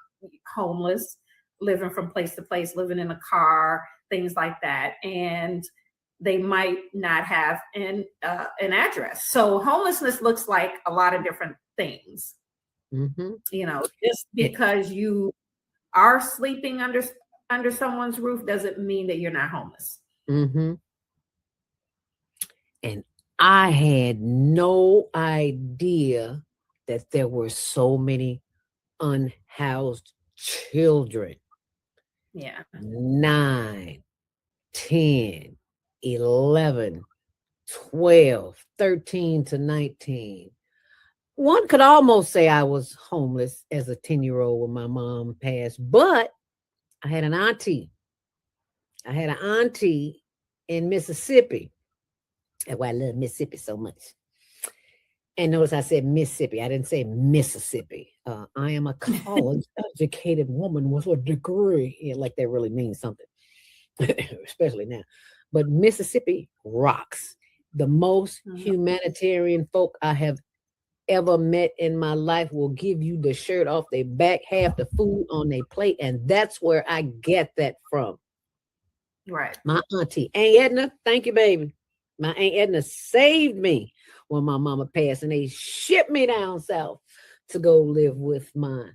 homeless, living from place to place, living in a car, things like that. And they might not have an address. So homelessness looks like a lot of different things. Just because you are sleeping under someone's roof doesn't mean that you're not homeless. And I had no idea that there were so many unhoused children. Yeah. 9, 10, 11, 12, 13 to 19. One could almost say I was homeless as a 10-year-old when my mom passed, but I had an auntie. I had an auntie in Mississippi. That's why I love Mississippi so much. And notice I said Mississippi. I didn't say Mississippi. I am a college-educated woman with a degree. Yeah, like that really means something, especially now. But Mississippi rocks. The most humanitarian folk I have ever met in my life will give you the shirt off their back, half the food on their plate, and that's where I get that from. Right. My auntie, Aunt Edna, thank you, baby. My Aunt Edna saved me when my mama passed, and they shipped me down south to go live with my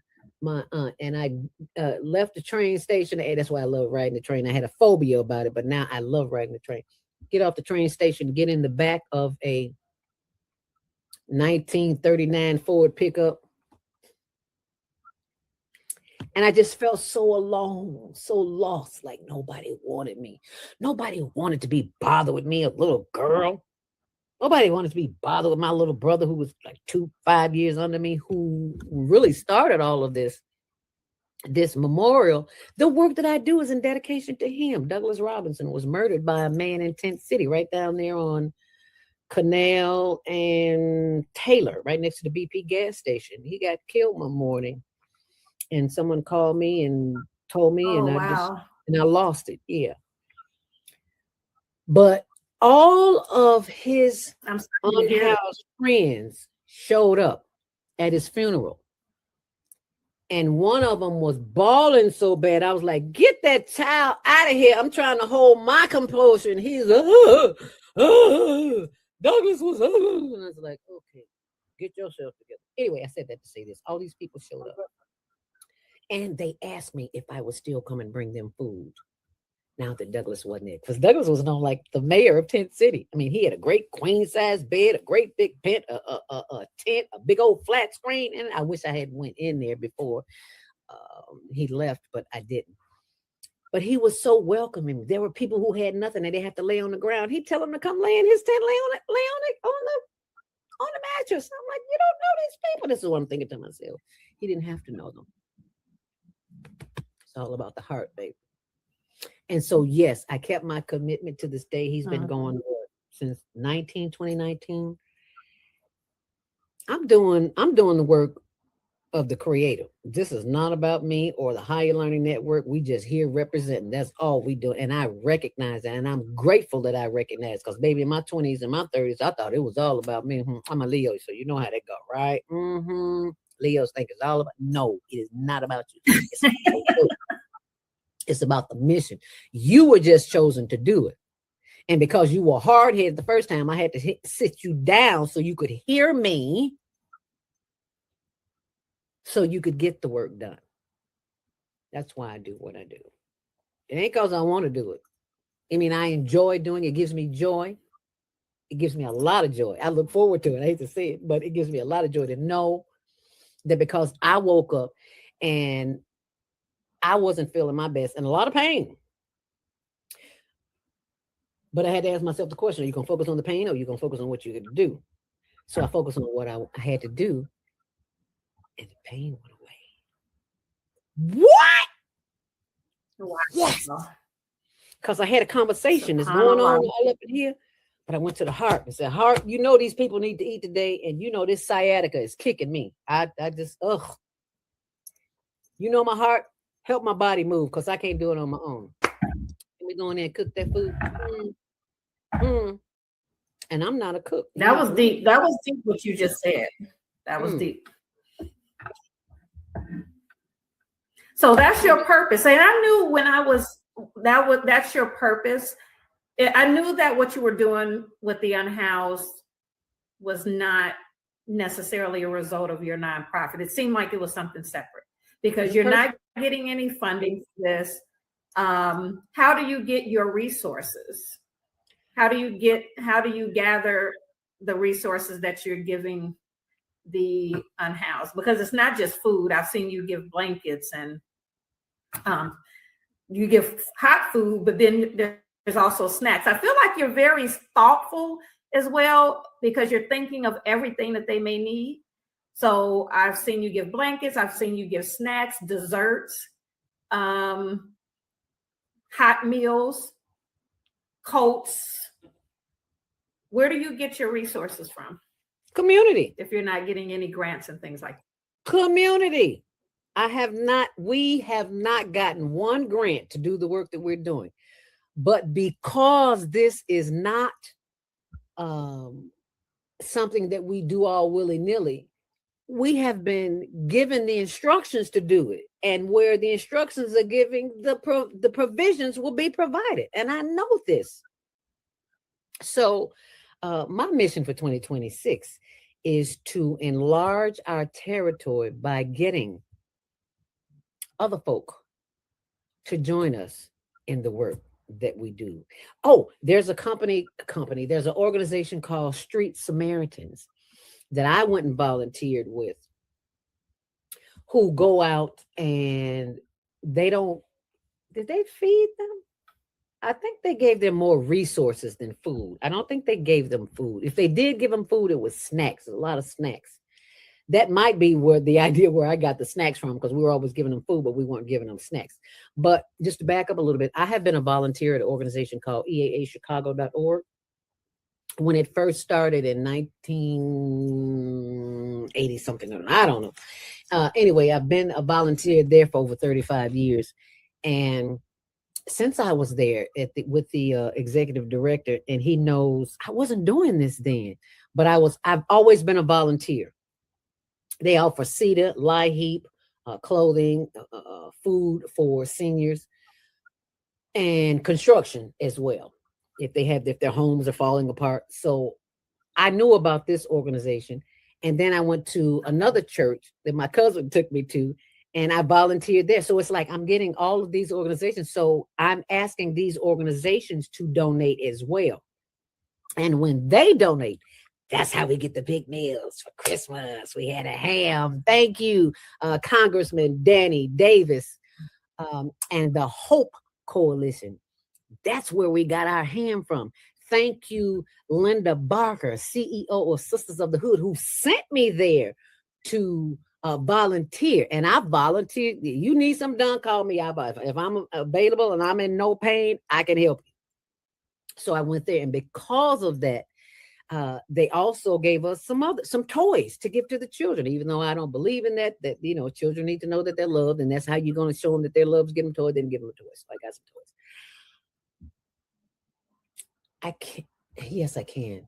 aunt. And I left the train station. And that's why I love riding the train. I had a phobia about it, but now I love riding the train. Get off the train station, get in the back of a 1939 Ford pickup. And I just felt so alone, so lost, like nobody wanted me. Nobody wanted to be bothered with me, a little girl. Nobody wanted to be bothered with my little brother who was like 5 years under me, who really started all of this memorial. The work that I do is in dedication to him. Douglas Robinson was murdered by a man in Tent City, right down there on Canal and Taylor, right next to the BP gas station. He got killed one morning, and someone called me and told me, I lost it. Yeah. But all of his unhoused friends showed up at his funeral. And one of them was bawling so bad. I was like, get that child out of here. I'm trying to hold my composure. And he's, Douglas was, and I was like, okay, get yourself together. Anyway, I said that to say this. All these people showed up. And they asked me if I would still come and bring them food. Now that Douglas wasn't it, because Douglas was known like the mayor of Tent City. I mean, he had a great queen-size bed, a great big tent, a tent, a big old flat screen. And I wish I had went in there before he left, but I didn't. But he was so welcoming. There were people who had nothing and they had to lay on the ground. He'd tell them to come lay in his tent, lay on the mattress. I'm like, you don't know these people. This is what I'm thinking to myself. He didn't have to know them. It's all about the heart, baby. And so, yes, I kept my commitment to this day. He's been going since 2019. I'm doing the work of the creator. This is not about me or the Higher Learning Network. We just here representing. That's all we do. And I recognize that. And I'm grateful that I recognize, because baby, in my 20s and my 30s, I thought it was all about me. I'm a Leo, so you know how that go, right? Leos think it's all about. No, it is not about you. It's about you. It's about the mission. You were just chosen to do it. And because you were hard-headed the first time, I had to sit you down so you could hear me, so you could get the work done. That's why I do what I do. It ain't because I want to do it. I mean, I enjoy doing it. It gives me joy. It gives me a lot of joy. I look forward to it. I hate to say it, but it gives me a lot of joy to know that because I woke up and I wasn't feeling my best and a lot of pain. But I had to ask myself the question, are you going to focus on the pain or are you going to focus on what you're going to do? So I focused on what I had to do, and the pain went away. What? Wow. Yes. Because I had a conversation that's going on all up in here, but I went to the heart and said, heart, you know these people need to eat today, and you know this sciatica is kicking me. I just, you know my heart, help my body move because I can't do it on my own. Let me go in there and cook that food. And I'm not a cook. That was deep. That was deep what you just said. That was deep. So that's your purpose. And I knew when I was, that's your purpose. I knew that what you were doing with the unhoused was not necessarily a result of your nonprofit. It seemed like it was something separate because you're not getting any funding for this. How do you get your resources? How do you gather the resources that you're giving the unhoused? Because it's not just food. I've seen you give blankets and you give hot food, but then there's also snacks. I feel like you're very thoughtful as well because you're thinking of everything that they may need. So I've seen you give blankets. I've seen you give snacks, desserts, hot meals, coats. Where do you get your resources from? Community. If you're not getting any grants and things like that. Community. We have not gotten one grant to do the work that we're doing. But because this is not something that we do all willy-nilly, we have been given the instructions to do it. And where the instructions are giving, the provisions will be provided. And I know this. So my mission for 2026 is to enlarge our territory by getting other folk to join us in the work that we do. Oh, there's a there's an organization called Street Samaritans that I went and volunteered with, who go out and did they feed them? I think they gave them more resources than food. I don't think they gave them food. If they did give them food, it was snacks, a lot of snacks. That might be where the idea where I got the snacks from, because we were always giving them food, but we weren't giving them snacks. But just to back up a little bit, I have been a volunteer at an organization called eaachicago.org. When it first started in 1980 something, I don't know. Anyway, I've been a volunteer there for over 35 years. And since I was there with the executive director, and he knows I wasn't doing this then, but I've always been a volunteer. They offer CETA, lie heap, clothing, food for seniors, and construction as well, if their homes are falling apart. So I knew about this organization, and then I went to another church that my cousin took me to, and I volunteered there. So it's like I'm getting all of these organizations. So I'm asking these organizations to donate as well. And when they donate, that's how we get the big meals for Christmas. We had a ham. Thank you, Congressman Danny Davis, and the Hope Coalition. That's where we got our ham from. Thank you, Linda Barker, CEO of Sisters of the Hood, who sent me there to volunteer. And I volunteered. You need something done, call me. If I'm available and I'm in no pain, I can help you. So I went there. And because of that, They also gave us some toys to give to the children, even though I don't believe in that, children need to know that they're loved, and that's how you're going to show them that they're loved. Give them toys, then give them a toy. So I got some toys. I can, yes, I can.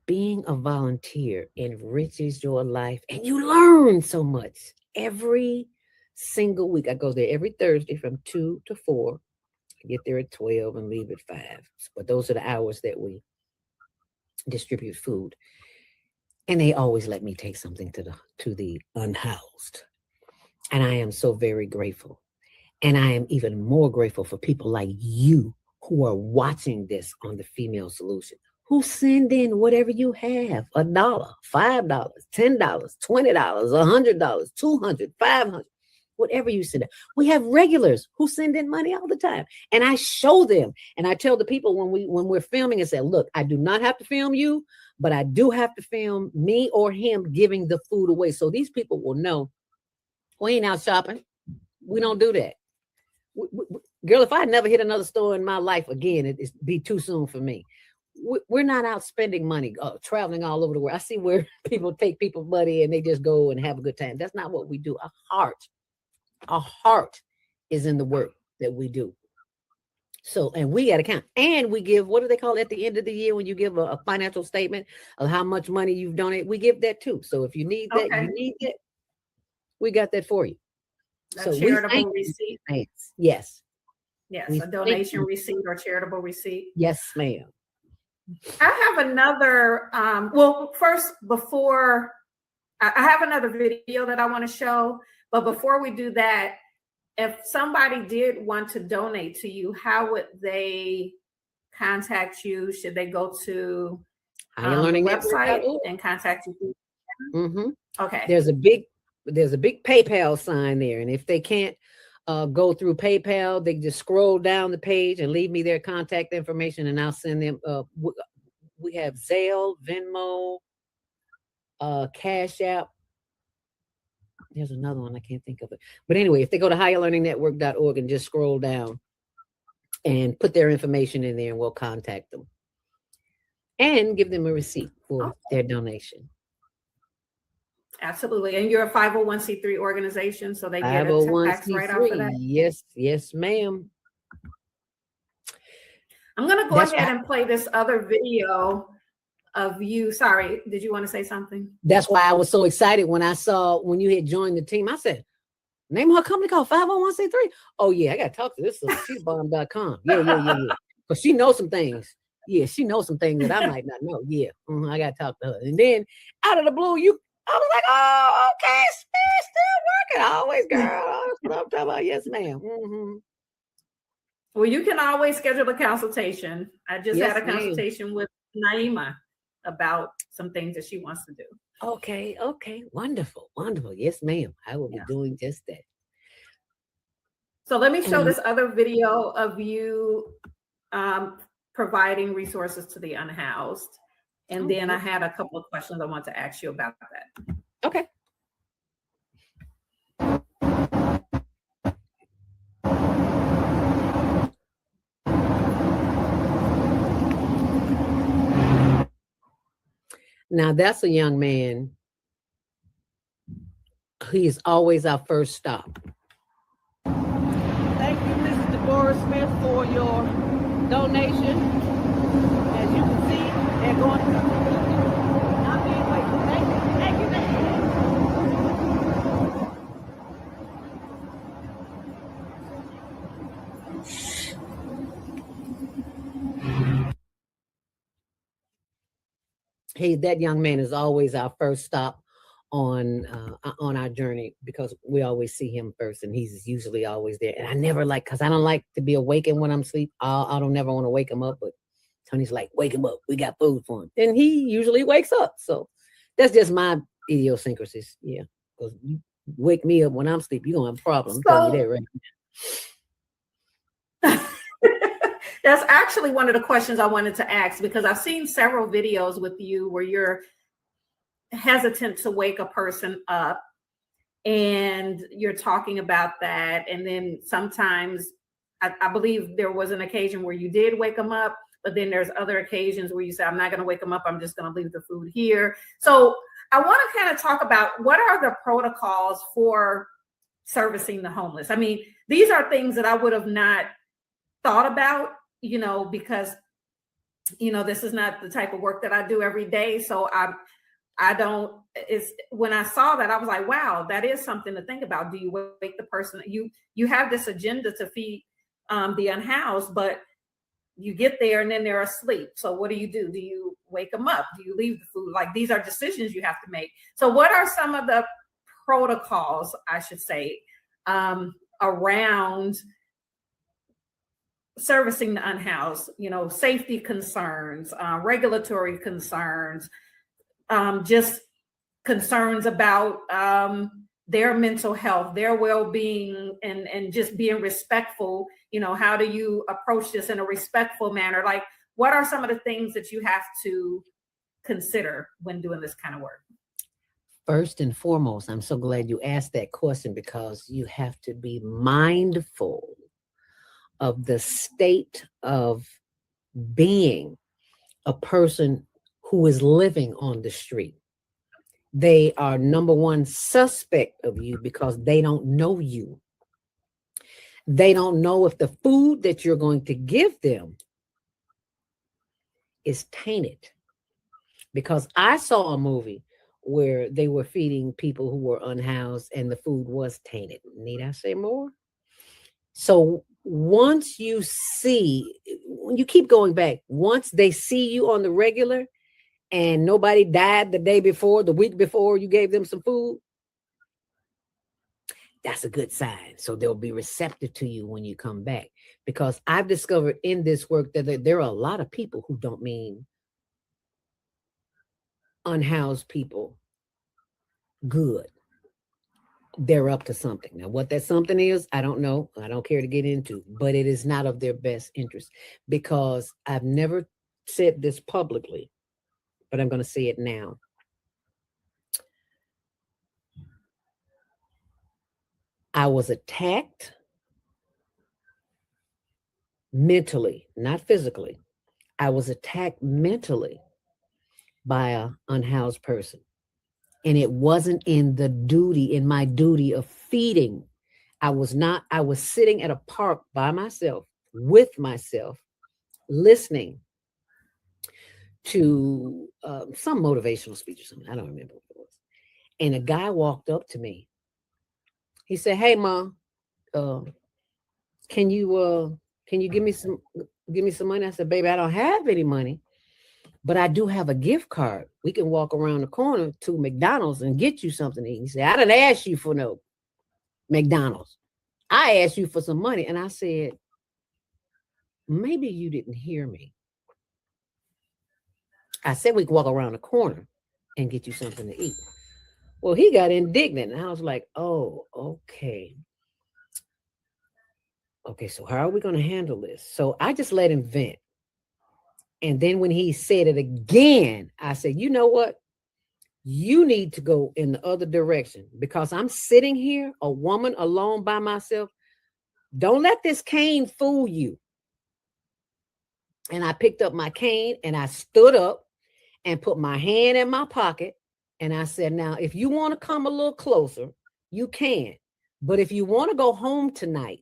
Being a volunteer enriches your life, and you learn so much every single week. I go there every Thursday from 2 to 4. I get there at 12 and leave at 5. But those are the hours that we distribute food. And they always let me take something to the unhoused. And I am so very grateful. And I am even more grateful for people like you who are watching this on the Female Solution, who send in whatever you have, $1, $5, $10, $20, $100, $200, $500, whatever you send in. We have regulars who send in money all the time. And I show them, and I tell the people when we're filming and say, look, I do not have to film you, but I do have to film me or him giving the food away. So these people will know we ain't out shopping. We don't do that. Girl, if I never hit another store in my life again, it'd be too soon for me. We're not out spending money, traveling all over the world. I see where people take people's money and they just go and have a good time. That's not what we do. Our heart is in the work that we do. So, and we got to count. And we give, what do they call it at the end of the year when you give a financial statement of how much money you've donated? We give that too. So if you need that, we got that for you. A charitable receipt. Yes. Yes, a donation receipt or charitable receipt. Yes, ma'am. I have another, first, before, I have another video that I want to show, but before we do that, if somebody did want to donate to you, how would they contact you? Should they go to the website and contact you? Mm-hmm. Okay. There's a big PayPal sign there, and if they can't go through PayPal, they just scroll down the page and leave me their contact information, and I'll send them. We have Zelle, Venmo, Cash App. There's another one, I can't think of it. But anyway, if they go to higherlearningnetwork.org and just scroll down and put their information in there, and we'll contact them and give them a receipt for their donation. Absolutely. And you're a 501c3 organization, so they get a tax write-off for that? Yes, ma'am. I'm going to go ahead and play this other video of you. Sorry, did you want to say something? That's why I was so excited when I saw when you had joined the team. I said, name her company called 501c3. Oh, yeah, I got to talk to this. She's bomb.com. Yeah. But she knows some things. Yeah, she knows some things that I might not know. Yeah, I got to talk to her. And then out of the blue, I was like, oh, okay, still working. Always, girl. That's what I'm talking about. Yes, ma'am. Mm-hmm. Well, you can always schedule a consultation. I just had a consultation with Naima about some things that she wants to do. Okay. Wonderful. Yes, ma'am. I will be doing just that. So let me show this other video of you providing resources to the unhoused. And then I had a couple of questions I want to ask you about that. Okay. Now that's a young man. He is always our first stop. Thank you, Mrs. Deborah Smith, for your donation. As you can see, they're going to Thank you. Hey, that young man is always our first stop on our journey, because we always see him first, and he's usually always there. And I never because I don't like to be awakened when I'm asleep. I don't never want to wake him up, but Tony's like, wake him up. We got food for him. And he usually wakes up. So that's just my idiosyncrasies. Yeah. Because you wake me up when I'm asleep, you're going to have a problem. I'm telling you that right now. That's actually one of the questions I wanted to ask, because I've seen several videos with you where you're hesitant to wake a person up, and you're talking about that. And then sometimes I believe there was an occasion where you did wake them up, but then there's other occasions where you say, I'm not going to wake them up. I'm just going to leave the food here. So I want to kind of talk about what are the protocols for servicing the homeless. I mean, these are things that I would have not thought about, because, this is not the type of work that I do every day. So when I saw that, I was like, wow, that is something to think about. Do you wake the person? You have this agenda to feed the unhoused, but you get there and then they're asleep. So what do? Do you wake them up? Do you leave the food? Like, these are decisions you have to make. So what are some of the protocols, I should say, around servicing the unhoused, safety concerns, regulatory concerns, just concerns about their mental health, their well-being, and just being respectful. How do you approach this in a respectful manner? Like, what are some of the things that you have to consider when doing this kind of work? First and foremost, I'm so glad you asked that question, because you have to be mindful of the state of being a person who is living on the street. They are number one suspect of you because they don't know you. They don't know if the food that you're going to give them is tainted. Because I saw a movie where they were feeding people who were unhoused and the food was tainted. Need I say more? So once you keep going back, once they see you on the regular and nobody died the day before, the week before you gave them some food, that's a good sign. So they'll be receptive to you when you come back. Because I've discovered in this work that there are a lot of people who don't mean unhoused people good. They're up to something. Now, what that something is, I don't know. I don't care to get into, but it is not of their best interest, because I've never said this publicly, but I'm going to say it now. I was attacked mentally, not physically. I was attacked mentally by an unhoused person. And it wasn't in my duty of feeding. I was sitting at a park by myself, with myself, listening to some motivational speech or something. I don't remember what it was. And a guy walked up to me. He said, "Hey, Mom, can you give me some money?" I said, "Baby, I don't have any money, but I do have a gift card. We can walk around the corner to McDonald's and get you something to eat." He said, "I didn't ask you for no McDonald's. I asked you for some money." And I said, "Maybe you didn't hear me. I said we could walk around the corner and get you something to eat." Well, he got indignant, and I was like, "Oh, okay. Okay, so how are we going to handle this?" So I just let him vent. And then when he said it again, I said, "You know what? You need to go in the other direction, because I'm sitting here, a woman alone by myself. Don't let this cane fool you." And I picked up my cane and I stood up and put my hand in my pocket. And I said, "Now, if you want to come a little closer, you can. But if you want to go home tonight,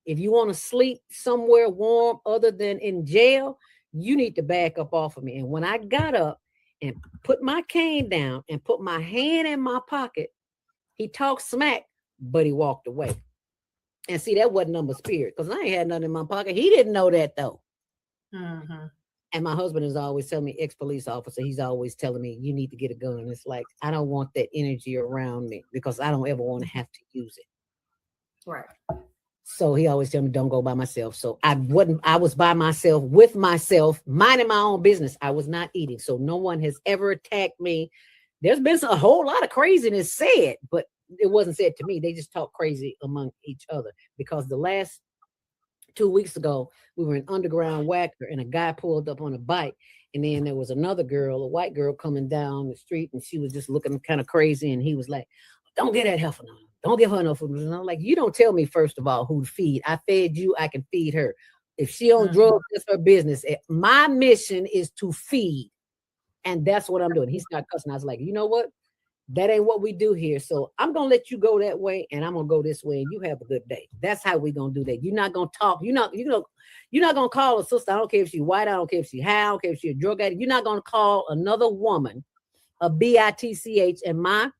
if you want to sleep somewhere warm other than in jail, you need to back up off of me." And when I got up and put my cane down and put my hand in my pocket, he talked smack, but he walked away. And see, that wasn't number spirit, because I ain't had nothing in my pocket. He didn't know that, though. Mm-hmm. And my husband is always telling me, ex-police officer, he's always telling me, "You need to get a gun." And it's like, I don't want that energy around me, because I don't ever want to have to use it. Right. So he always tell me, "Don't go by myself." So I was by myself, with myself, minding my own business. I was not eating. So no one has ever attacked me. There's been a whole lot of craziness said, but it wasn't said to me. They just talk crazy among each other, because the last 2 weeks ago, we were in Underground Whacker, and a guy pulled up on a bike, and then there was another girl, a white girl, coming down the street, and she was just looking kind of crazy, and he was like, "Don't get that heifer no. Don't give her no food." And I'm like, "You don't tell me, first of all, who to feed. I fed you, I can feed her. If she on drugs, that's her business. My mission is to feed, and that's what I'm doing. He started cussing. I was like, you know what? That ain't what we do here. So I'm gonna let you go that way, and I'm gonna go this way, and you have a good day. That's how we gonna do that. You're not gonna talk. You're not gonna call a sister. I don't care if she's white. I don't care if she's high. I don't care if she's a drug addict. You're not gonna call another woman a bitch in my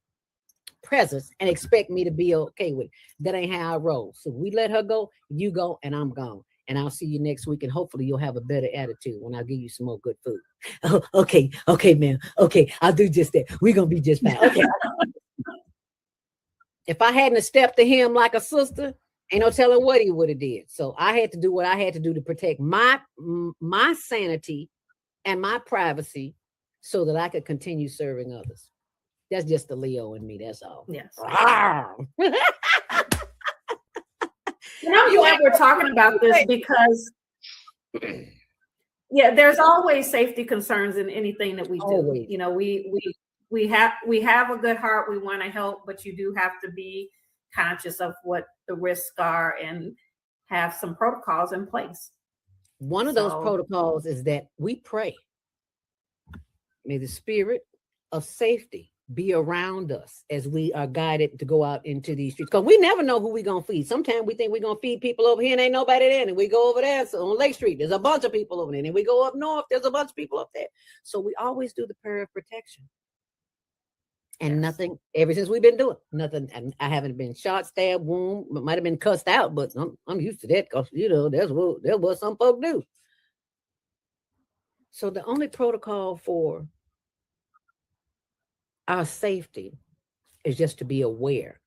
presence and expect me to be okay with it. That ain't how I roll. So we let her go. You go, and I'm gone. And I'll see you next week, and hopefully you'll have a better attitude when I give you some more good food. Oh, okay, ma'am. Okay, I'll do just that. We're gonna be just fine. Okay. If I hadn't stepped to him like a sister, ain't no telling what he would have did. So I had to do what I had to do to protect my sanity and my privacy so that I could continue serving others. That's just the Leo in me. That's all. Yes. And I'm glad we're talking about this because, yeah, there's always safety concerns in anything that we do. Always. You know, we have a good heart. We want to help, but you do have to be conscious of what the risks are and have some protocols in place. One of those protocols is that we pray. May the spirit of safety be around us as we are guided to go out into these streets. Because we never know who we're going to feed. Sometimes we think we're going to feed people over here and ain't nobody there. And we go over there on Lake Street, there's a bunch of people over there. And we go up north, there's a bunch of people up there. So we always do the prayer of protection. And nothing, ever since we've been doing nothing, and I haven't been shot, stabbed, wound, might have been cussed out, but I'm used to that because, you know, that's what some folk do. So the only protocol for our safety is just to be aware,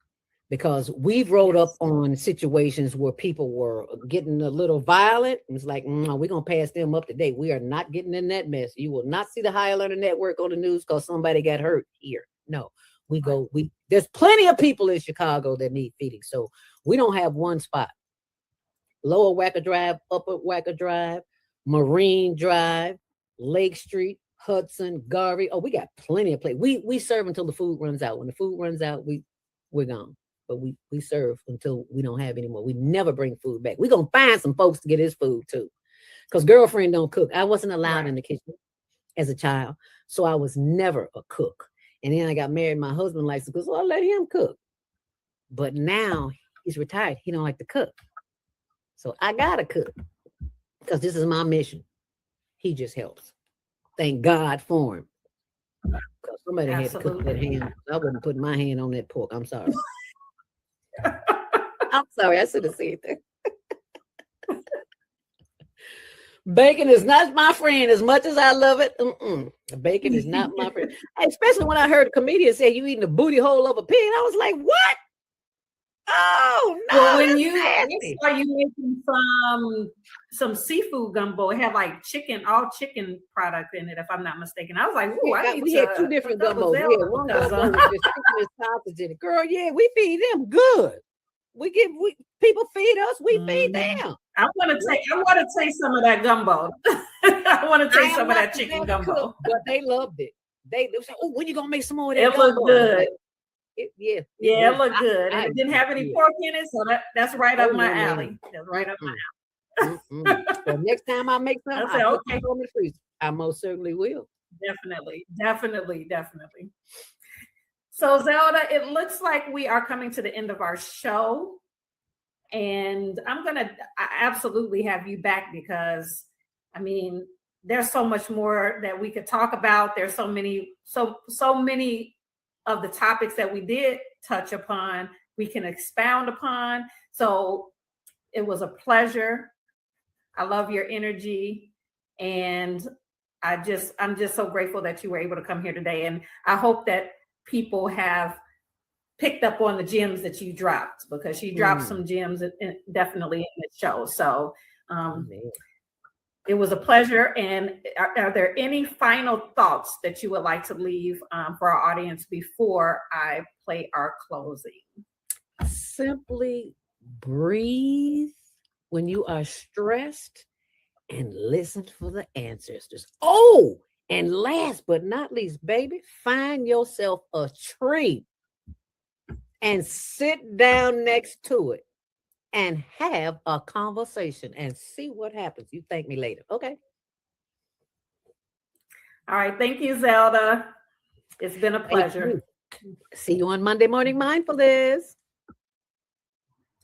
because we've rolled up on situations where people were getting a little violent. And it's like, we're going to pass them up today. We are not getting in that mess. You will not see the Higher Learning Network on the news because somebody got hurt here. No, there's plenty of people in Chicago that need feeding. So we don't have one spot. Lower Wacker Drive, Upper Wacker Drive, Marine Drive, Lake Street, Hudson, Garvey. Oh, we got plenty of places. We serve until the food runs out. When the food runs out, we're gone. But we serve until we don't have any more. We never bring food back. We're gonna find some folks to get his food too. Because girlfriend don't cook. I wasn't allowed in the kitchen as a child. So I was never a cook. And then I got married. My husband likes to cook, so I let him cook. But now he's retired. He don't like to cook. So I gotta cook. Because this is my mission. He just helps. Thank God for him. Because somebody had to cook that ham. I wouldn't put my hand on that pork. I'm sorry. I'm sorry. I should have said that. Bacon is not my friend as much as I love it. Bacon is not my friend. Especially when I heard a comedian say you eating the booty hole of a pig. I was like, what? Oh no! Well, when you saw you making some seafood gumbo, it had like all chicken product in it, if I'm not mistaken. I was like, "Ooh, we had two different gumbos. Yeah, one gumbo was just chicken and sausage in it. Girl, yeah, we feed them good. People feed us, we feed them. I want to taste some of that gumbo. I want to taste some of that chicken gumbo. But they loved it. They said, "Oh, when you gonna make some more of that?" It looked good. It looked good. And it didn't have any pork in it, so that's right up my alley. That's right up my alley. So next time I make something, I'll put it on the freezer. I most certainly will. Definitely. So Zelda, it looks like we are coming to the end of our show. And I absolutely have you back because, I mean, there's so much more that we could talk about. There's so many of the topics that we did touch upon, we can expound upon. So it was a pleasure. I love your energy. And I'm just so grateful that you were able to come here today. And I hope that people have picked up on the gems that you dropped, because she dropped some gems definitely in the show. So it was a pleasure. And are there any final thoughts that you would like to leave for our audience before I play our closing? Simply breathe when you are stressed and listen for the answers. And last but not least, baby, find yourself a tree and sit down next to it and have a conversation and see what happens. You thank me later. Okay. All right. Thank you, Zelda. It's been a Thank pleasure. you. See you on Monday Morning Mindfulness.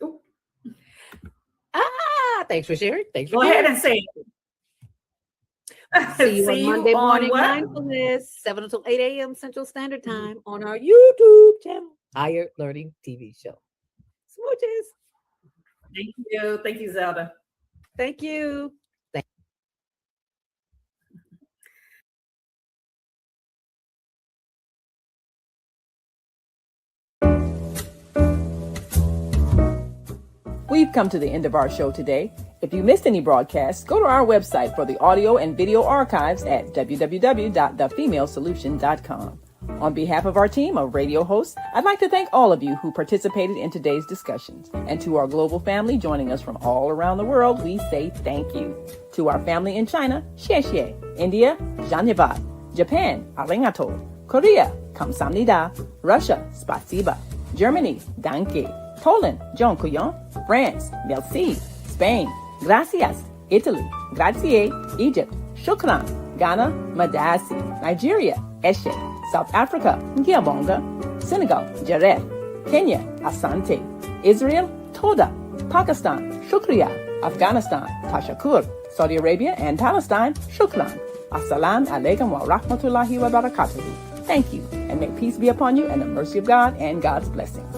Ooh. Thanks for sharing. Thanks for Go sharing. ahead and say it. See you on See you Monday on Morning what? Mindfulness, 7 until 8 a.m. Central Standard Time on our YouTube channel, Higher Learning TV Show. Smooches. Thank you. Thank you, Zelda. Thank you. We've come to the end of our show today. If you missed any broadcasts, go to our website for the audio and video archives at www.thefemalesolution.com. On behalf of our team of radio hosts, I'd like to thank all of you who participated in today's discussions. And to our global family joining us from all around the world, we say thank you. To our family in China, xie xie. India, Dhanyavad. Japan, arigato. Korea, kamsamnida. Russia, spasiba. Germany, danke. Poland, dziękuję. France, merci. Spain, gracias. Italy, grazie. Egypt, shukran. Ghana, madasi. Nigeria, eshe. South Africa, ngiabonga. Senegal, jareh. Kenya, asante. Israel, toda. Pakistan, shukriya. Afghanistan, tashakur. Saudi Arabia and Palestine, shukran. Assalamu alaikum wa rahmatullahi wa barakatuhu. Thank you, and may peace be upon you and the mercy of God and God's blessings.